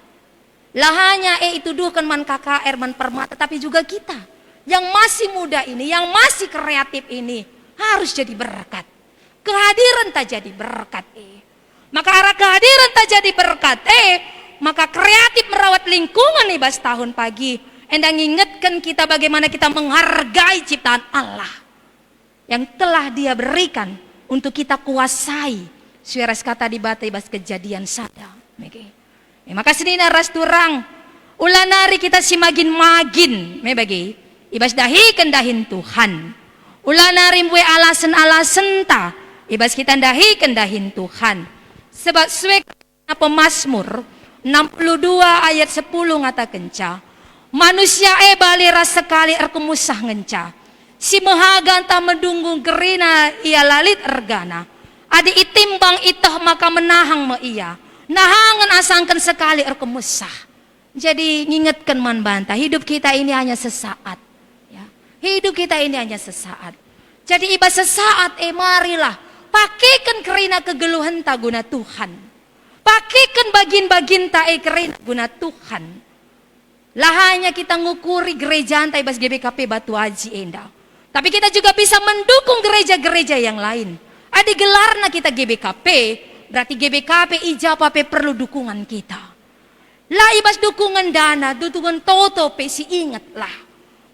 Lah hanya itu dukan man KKR, man Permata, tapi juga kita yang masih muda ini, yang masih kreatif ini harus jadi berkat. Kehadiran tak jadi berkat. Maka arah kehadiran tak jadi berkat. Maka kreatif merawat lingkungan nih bas tahun pagi. Endang ingatkan kita bagaimana kita menghargai ciptaan Allah yang telah Dia berikan untuk kita kuasai. Suara kata di bata ibas kejadian sada. Maka senina ras turang ulanari kita si magin bagi ibas dahi kendahin Tuhan. Ulanari mbue alasan ta ibas kita dahi kendahin Tuhan. Sebab suek Pemazmur 62 ayat 10 ngata kenca. Manusia balira sekali erkemusah ngenca. Si mahaganta mendunggung gerina ia lalit ergana. Adi itimbang itah maka menahang me iya. Nahangan asangkan sekali erkemusah. Jadi ngingetkan man banta, hidup kita ini hanya sesaat. Ya. Hidup kita ini hanya sesaat. Jadi iba sesaat marilah pakaikan kerina kegeluhan ta guna Tuhan. Pakaikan bagin-bagin ta kerina guna Tuhan. Lah hanya kita ngukuri gereja antai bas GBKP Batu Aji enda. Tapi kita juga bisa mendukung gereja-gereja yang lain. Ada gelarna kita GBKP, berarti GBKP ijapa pe perlu dukungan kita. Lah ibas dukungan dana, dukungan toto pe si ingatlah.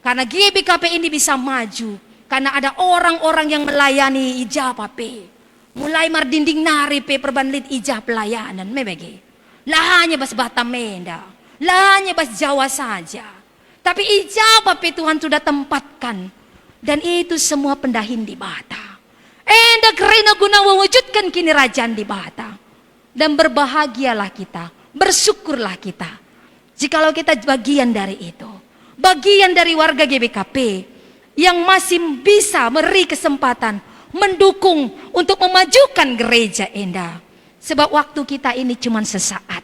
Karena GBKP ini bisa maju karena ada orang-orang yang melayani ijapa pe. Mulai mardinding nari pe perbanlit ijab pelayanan mebege. Lah hanya bas Batamenda, lah hanya bas Jawa saja. Tapi ijaba pe Tuhan sudah tempatkan dan itu semua pendahin di Bata. Enda kerana guna mewujudkan kini kerajaan di Bata. Dan berbahagialah kita, bersyukurlah kita. Jikalau kita bagian dari itu. Bagian dari warga GBKP yang masih bisa beri kesempatan mendukung untuk memajukan gereja enda. Sebab waktu kita ini cuma sesaat.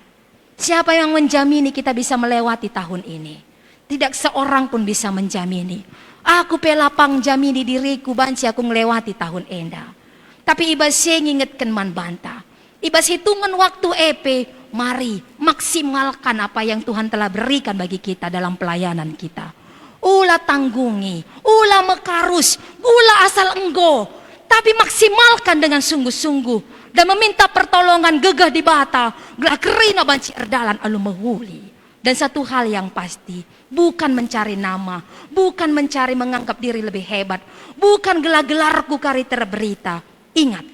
Siapa yang menjamini kita bisa melewati tahun ini? Tidak seorang pun bisa menjamini. Aku pelapang jamini diriku banci aku melewati tahun enda. Tapi ibas ngingetkan man banta. Ibas hitungan waktu mari maksimalkan apa yang Tuhan telah berikan bagi kita dalam pelayanan kita. Ulah tanggungi, ulah mekarus, ulah asal enggo. Tapi maksimalkan dengan sungguh-sungguh. Dan meminta pertolongan gegah di Bata. Gelakerina banci erdalan alu mehuli. Dan satu hal yang pasti, bukan mencari nama, bukan mencari menganggap diri lebih hebat, bukan gelar-gelarku kari terberita. Ingat,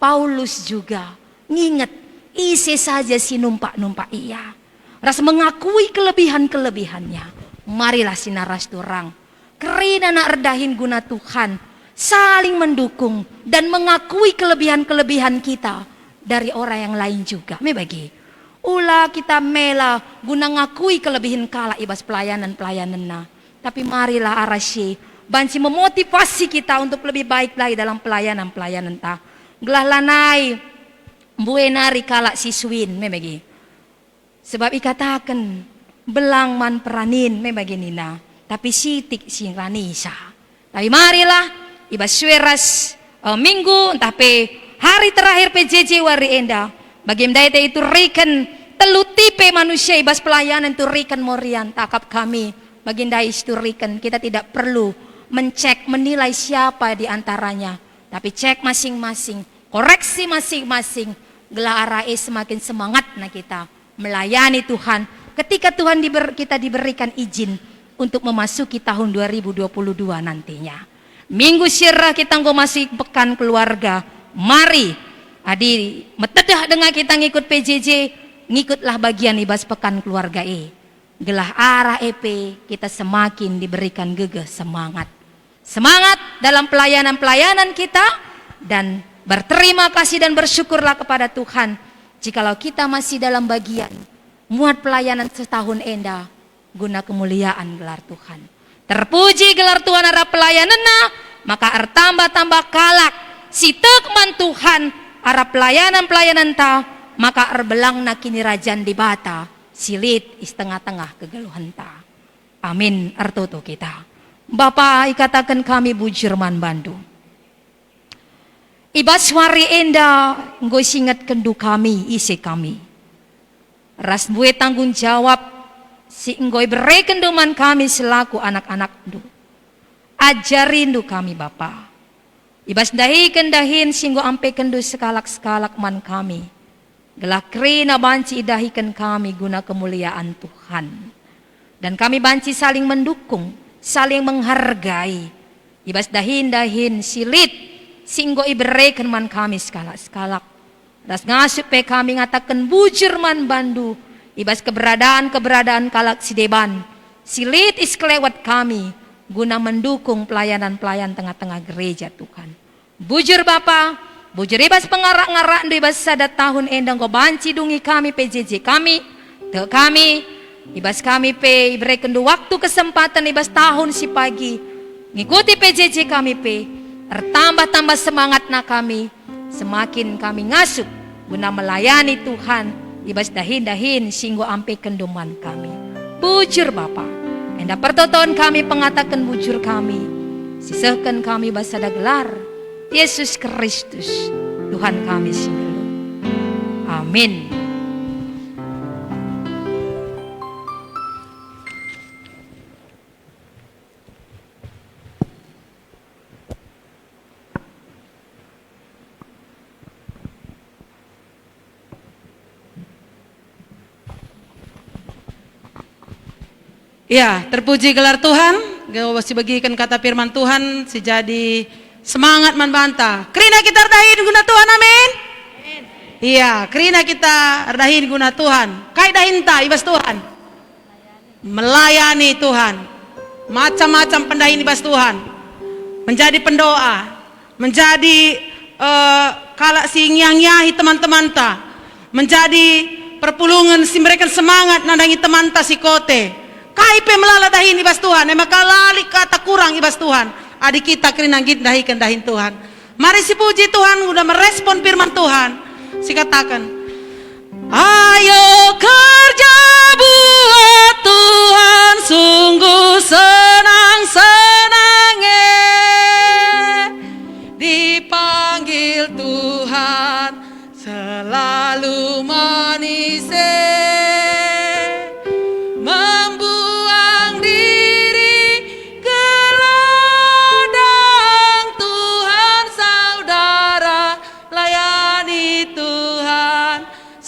Paulus juga nginget, isi saja si numpak-numpak iya. Ras mengakui kelebihan-kelebihannya. Marilah sinaras turang, kerina nak redahin guna Tuhan, saling mendukung dan mengakui kelebihan-kelebihan kita dari orang yang lain juga. Bagi. Ulah kita mela guna ngakui kelebihan kala ibas pelayanan-pelayanan na. Tapi marilah arasy banci memotivasi kita untuk lebih baik lagi dalam pelayanan-pelayanan ta. Gelah lanai buenari kala siswin memegi. Sebab ikatakan belang man peranin memegi nina. Tapi sitik sing ranisa. Tapi marilah ibas sueras minggu tapi hari terakhir PJJ wari enda. Bagaimana itu rikan telutipe manusia ibas pelayanan itu rikan morian takap kami. Baginda itu rikan kita tidak perlu mencek menilai siapa di antaranya. Tapi cek masing-masing, koreksi masing-masing. Gelar semakin semangat na kita melayani Tuhan. Ketika Tuhan kita diberikan izin untuk memasuki tahun 2022 nantinya. Minggu syirah kita masih pekan keluarga. Mari adi metedah dengan kita ngikut PJJ, ngikutlah bagian ibas pekan keluarga Gelah arah kita semakin diberikan gegah semangat. Semangat dalam pelayanan-pelayanan kita dan berterima kasih dan bersyukurlah kepada Tuhan. Jikalau kita masih dalam bagian muat pelayanan setahun enda guna kemuliaan gelar Tuhan. Terpuji gelar Tuhan arah pelayanan maka tambah-tambah kalak si tekman Tuhan arah pelayanan-pelayanan ta maka erbelang na kini rajan di Bata silit istengah-tengah kegeluhan ta. Amin. Artoto kita. Bapa ikatakan kami bujurman Bandu. Ibas wari enda nggo singat kendu kami isi kami. Ras buat tanggung jawab si nggoy beri kenduman kami selaku anak-anak du. Ajarin du kami Bapa. Ibas dahi kendahin singgo ampe kendu sekalak-sekalak man kami. Gelakri na banci idahikan kami guna kemuliaan Tuhan. Dan kami banci saling mendukung, saling menghargai. Ibas dahin-dahin silit singgo iberekan man kami sekalak-sekalak. Das ngasup pe kami ngatakan bujur man Bandu. Ibas keberadaan kalak si deban. Silit iskelewat kami guna mendukung pelayanan-pelayan tengah-tengah gereja Tuhan. Bujur Bapa, bujur ibas pengarak-ngarak ibas sadat tahun endang ko banci dungi kami PJJ kami, te kami, ibas kami pe iberikan waktu kesempatan ibas tahun si pagi. Ngikuti PJJ kami pe. Bertambah-tambah semangat na kami, semakin kami ngasup guna melayani Tuhan, ibas dahin-dahin singgo ampe kenduman kami. Bujur Bapa, enda pertoton kami pengatakan bujur kami, sisahkan kami basada gelar Yesus Kristus Tuhan kami singelu. Amin. Ya, terpuji gelar Tuhan. Gau si bagikan kata firman Tuhan, si jadi semangat man banta. Kerina kita ardahin guna Tuhan, amin. Iya, kerina kita ardahin guna Tuhan. Kai dahinta ibas Tuhan. Melayani Tuhan. Macam-macam pendahin ibas Tuhan. Menjadi pendoa, menjadi kalak si nyanyahi teman-teman ta. Menjadi perpulungan si mereka semangat nandangi teman ta si kote. Kaipe melala dahin ibas Tuhan, maka lali kata kurang ibas Tuhan. Adik kita kerinang dahikan dahin Tuhan. Mari si puji Tuhan udah merespon firman Tuhan. Si katakan, ayo kerja buat Tuhan, sungguh senang-senangnya dipanggil Tuhan, selalu manis.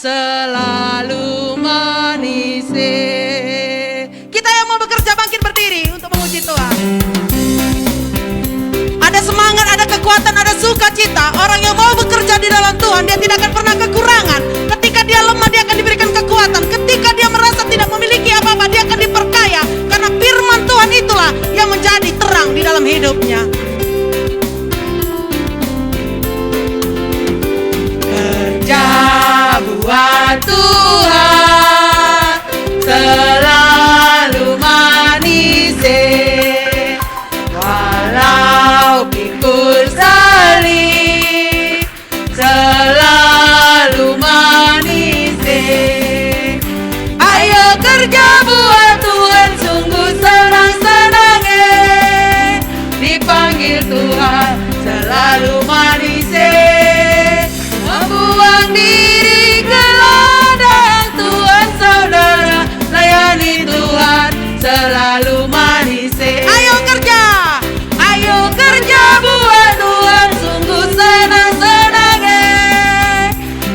Selalu manis. Kita yang mau bekerja bangkit berdiri untuk memuji Tuhan. Ada semangat, ada kekuatan, ada sukacita. Orang yang mau bekerja di dalam Tuhan, dia tidak akan pernah kekurangan. Ketika dia lemah, dia akan diberikan kekuatan. Ketika dia merasa tidak memiliki apa-apa, dia akan diperkaya. Karena firman Tuhan itulah yang menjadi terang di dalam hidupnya. Kerja buat Tuhan selalu manis, walau pikul salib selalu manis. Ayo kerja buat Tuhan, sungguh senang-senangnya dipanggil Tuhan, selalu manis. Membuang diri ke ladang Tuhan, saudara, layani Tuhan, selalu manis. Ayo kerja buat Tuhan, sungguh senang-senangnya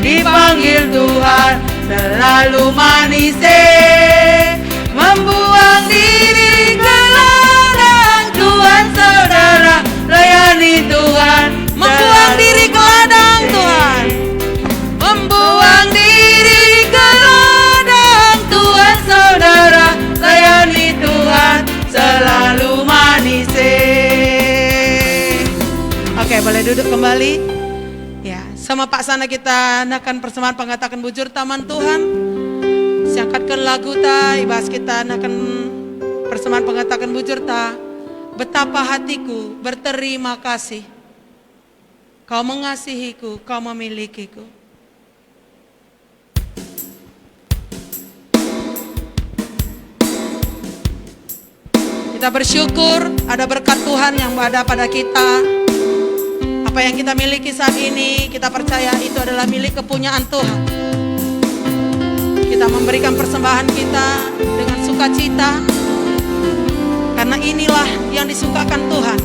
dipanggil Tuhan, selalu manis. Membuang diri ke ladang Tuhan, saudara, layani Tuhan, membuang diri ke ladang Tuhan, membuang diri ke ladang Tuhan, saudara, layani Tuhan, selalu manis. Oke, boleh duduk kembali. Ya, sama Pak Sana kita nakan persembahan pengatakan bujur taman Tuhan. Siangkatkan lagu ta, ibas kita nakan persembahan pengatakan bujur ta. Betapa hatiku berterima kasih. Kau mengasihiku, kau memilikiku. Kita bersyukur ada berkat Tuhan yang ada pada kita. Apa yang kita miliki saat ini, kita percaya itu adalah milik kepunyaan Tuhan. Kita memberikan persembahan kita dengan sukacita, karena inilah yang disukakan Tuhan.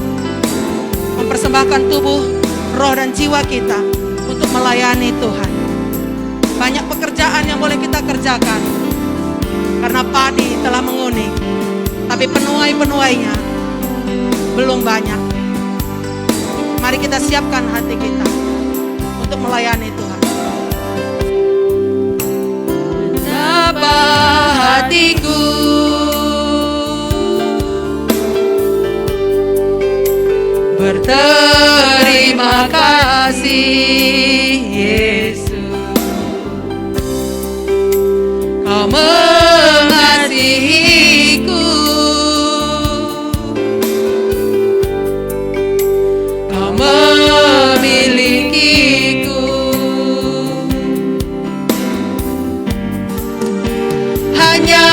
Mempersembahkan tubuh, roh dan jiwa kita untuk melayani Tuhan. Banyak pekerjaan yang boleh kita kerjakan, karena padi telah menguning, tapi penuai-penuainya belum banyak. Mari kita siapkan hati kita untuk melayani Tuhan. Betapa hatiku berterima kasih, Yesus. Kau mengasihiku, Kau memilikiku. Hanya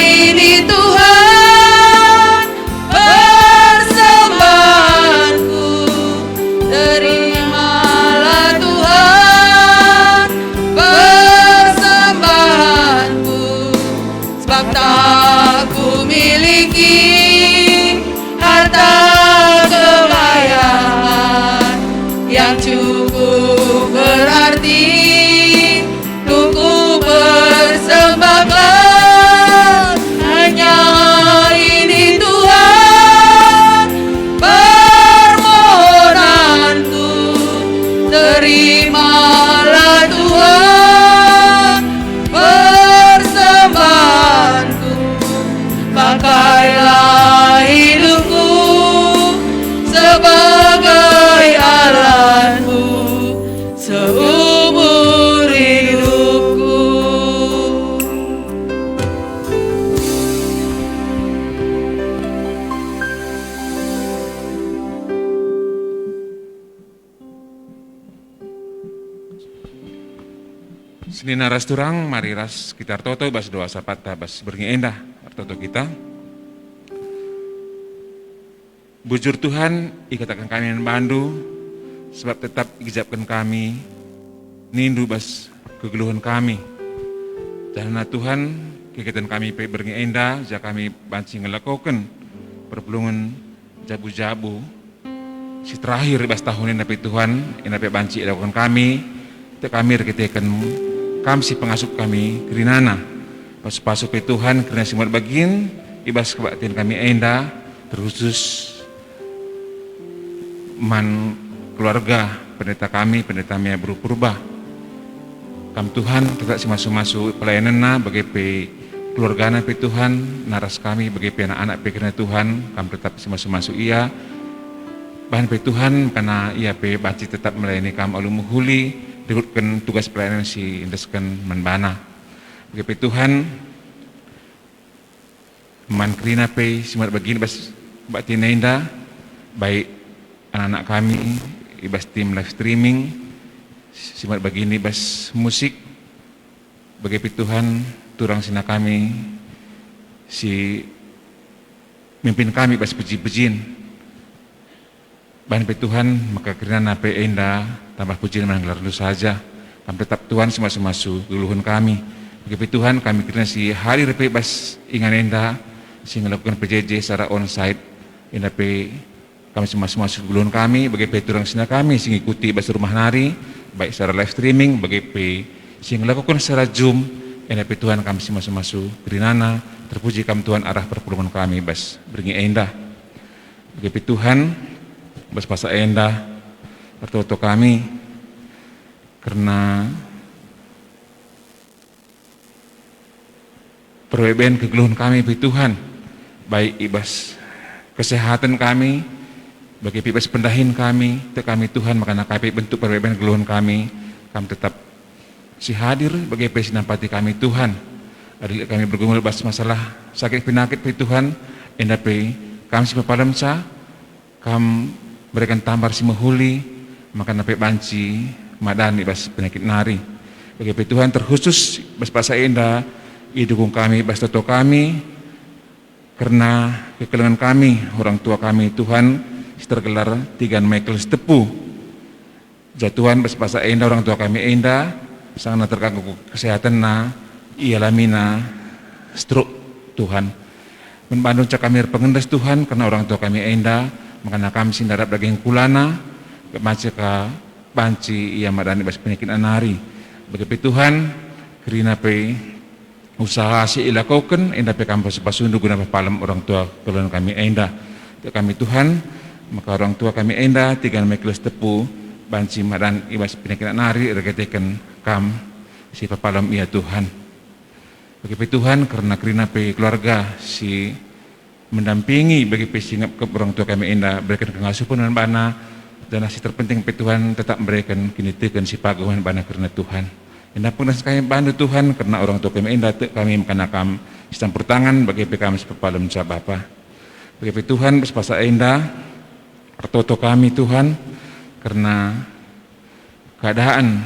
ini Tuhan persembahanku, terimalah Tuhan persembahanku, sebab tak ku miliki harta kekayaan yang cukup berarti untuk ku persembahkan. Hanya ini Tuhan permohonanku, terimalah Tuhan persembahanku. Pakailah hidupku sebagai alatmu seumur hidupku. Senina ras turang, mari ras kita toto bas doa sapata bas berngi endah toto kita. Bujur Tuhan, ikatakan kami yang bandu, sebab tetap ijabkan kami, nindu bas kegeluhan kami. Karena Tuhan, kegiatan kami berngi endah, jika kami banci ngelakukan perpulungan jabu-jabu, si terakhir bas tahun ini tapi Tuhan, ini tapi banci lakukan kami, itu kami rekitekan kami si pengasup kami kerinana, pas-pasuk Tuhan, karena semua bagian, ibas kebaktian kami endah, terkhusus man keluarga pendeta kami, pendeta Mia Purba. Kami Tuhan tetap si masuk-masuk pelayanan bagi keluarga pe Tuhan, naras kami bagi anak-anak karena Tuhan, kami tetap si masuk-masuk ia. Bahan pe Tuhan karena ia pe baci tetap melayani kami alumni huli, dirutkan tugas pelayanan si indeskan menbana. Bagi Tuhan man kerina pe simat begini bas bakti nenda baik anak-anak kami ibas tim live streaming simat begini bas musik bagi Tuhan turang sina kami si mimpin kami bas puji-pujian bahan Tuhan maka kerana nape enda tambah pujian menanggelar dulu saja kami tetap Tuhan semasa-masu geluhun kami bagi Tuhan kami kerana si hari repe bas ingan enda si melakukan PJJ secara onsite enda pe kami semasa-masu geluhun kami bagi turang sina kami si ngikuti bas rumah nari baik secara live streaming bagi si melakukan secara Zoom enda pe Tuhan kami semasa-masu gerinana terpuji kami Tuhan arah perpulungan kami bas beringi endah bagi Tuhan bas pasa endah bertoto kami karena perweben kegeluhan kami bagi Tuhan baik ibas kesehatan kami bagi ibas pendahin kami te kami Tuhan maka nakapi bentuk perweben kegeluhan kami tetap si hadir bagi ibas nampati kami Tuhan adik kami bergumul bas masalah sakit penyakit bagi Tuhan endah pe kami si pepadam sa kami berikan tambar si mahuli maka nape banci madani bas penyakit nari bagi Tuhan terkhusus bas pasa endah idukung kami bas toto kami karena kekelengan kami, orang tua kami Tuhan, tergelar Tigan Michael Tepu. Jatuhan bersepasa enda orang tua kami enda, sangat terganggu kesehatan na, ialamina stroke Tuhan. Membandung cak kami pengendas Tuhan, karena orang tua kami enda, makanya kami sindarap daging kulana, kemace ka banci ia madani bas penyakit anari. Bagi Tuhan, kerina pe usaha si ilakoken enda pe kampus pasundu guna palam orang tua keluarga kami enda. Kami Tuhan, maka orang tua kami enda Tigan Michael Tepu banci madan ibas penyakit nari regetekan kam si papalam ia Tuhan. Bagi Tuhan karena kerina pe keluarga si mendampingi bagi pe singap ke orang tua kami enda berikan kengasupan dan bana dan si terpenting pe Tuhan tetap memberikan kini tekan si pagawan bana karena Tuhan. Enda pun kami bantu Tuhan karena orang tua kami enda kami menkanakam campur tangan bagi pe kami sepapalam sa Bapa. Bagi Tuhan bersepasa enda pertoto kami Tuhan karena keadaan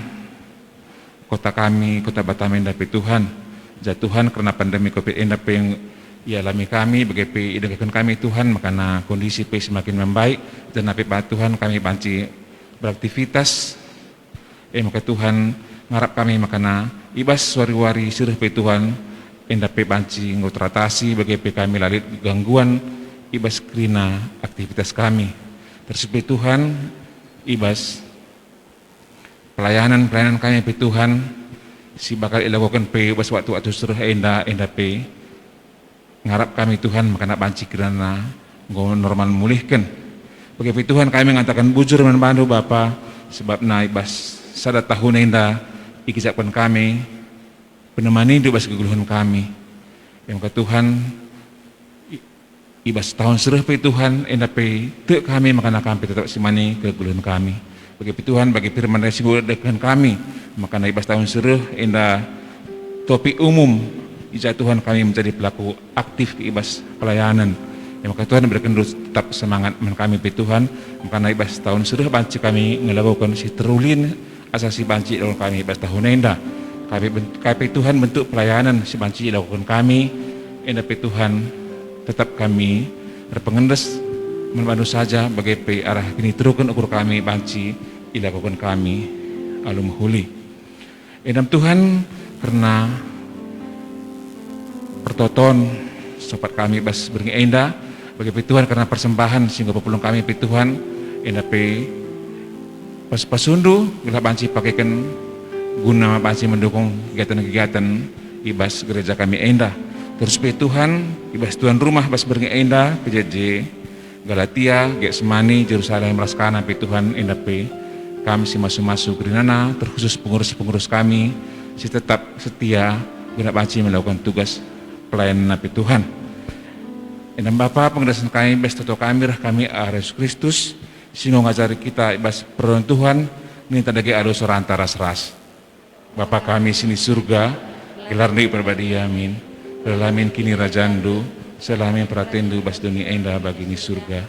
kota kami, kota Batam enda pe Tuhan jatuhan karena pandemi Covid enda pe yang ialami kami bagi pe idengkan kami Tuhan makana kondisi pe semakin membaik dan napi Tuhan kami banci beraktivitas maka Tuhan ngarap kami makana ibas wari-wari sirih pe Tuhan enda pe banci ngotratasi bagi pe kami lalit gangguan ibas kerina aktivitas kami tersebut Tuhan ibas pelayanan kami pe Tuhan si bakal ilakukan pe ibas waktu sirih enda pe ngarap kami Tuhan makana banci kerana normal mulihkan bagi Tuhan kami mengatakan bujur membantu Bapa sebab na ibas sada tahun enda ikisapkan kami penemani ibas keguluhan kami yang ke Tuhan ibas tahun serah pe Tuhan enda pe te kami makana kami tetap simani keguluhan kami bagi Tuhan bagi firman resiko dengan kami makana ibas tahun serah enda topik umum ijazah Tuhan kami menjadi pelaku aktif ibas pelayanan yang maka Tuhan berikan tetap semangat kami pe Tuhan makana ibas tahun serah banci kami ngelakukan si terulin asasi banci dalam kami ibas tahun enda kami Tuhan bentuk pelayanan si banci dilakukan kami enda pe Tuhan tetap kami berpengendes membantu saja bagi pe arah kini terukan ukur kami banci dilakukan kami alum huli endam Tuhan karena pertoton sopat kami bas beringi enda bagi pe Tuhan karena persembahan sehingga pepulung kami pe Tuhan enda pe pas pasundu bila banci pakaikan guna banci mendukung kegiatan-kegiatan ibas gereja kami enda terus pe Tuhan ibas Tuhan rumah bas beringi enda PJJ Galatia Getsemani Yerusalem Raskana pe Tuhan enda pe kami si masu-masu gerinana terkhusus pengurus-pengurus kami si tetap setia guna banci melakukan tugas pelayanan pe Tuhan endam Bapa pengedasan kami bas toto kami Yesus Kristus sehingga ngajari kita ibas perdoaan Tuhan minta dagi adu soranta ras-ras Bapa kami sini surga gelar ni berbadi amin Selamin kini rajandu selamin pratendu bas dunia endah bagi ni surga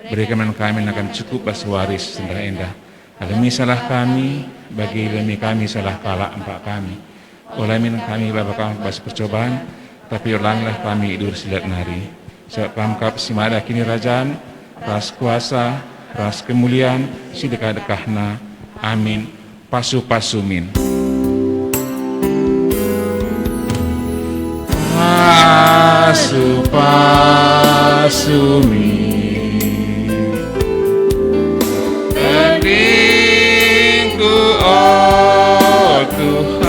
berikan kami akan cukup bas waris sendah endah alami salah kami bagi lemi kami salah kalah empat kami olamin kami Bapa kami bas percobaan tapi ulanglah kami idur silat nari sebab pamkap simada kini rajaan ras kuasa ras kemuliaan si dekah-dekahna amin pasu-pasumin pasu-pasumin dagingku oh Tuhan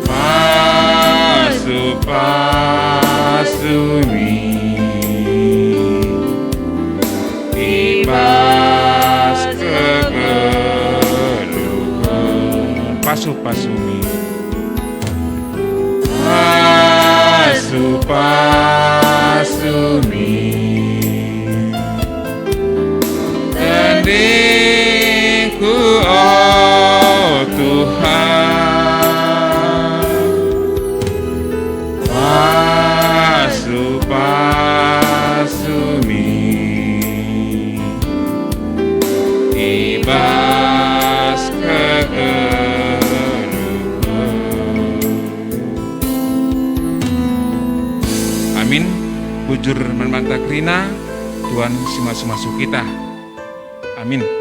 pasu-pasumin ibas kegeluhan pasu-pasumin pasu-pasumin dagingku oh Tuhan pasu-pasumin ibas kegeluhan Amin. Bujur manbanta krina Tuhan simasuk kita. Amin.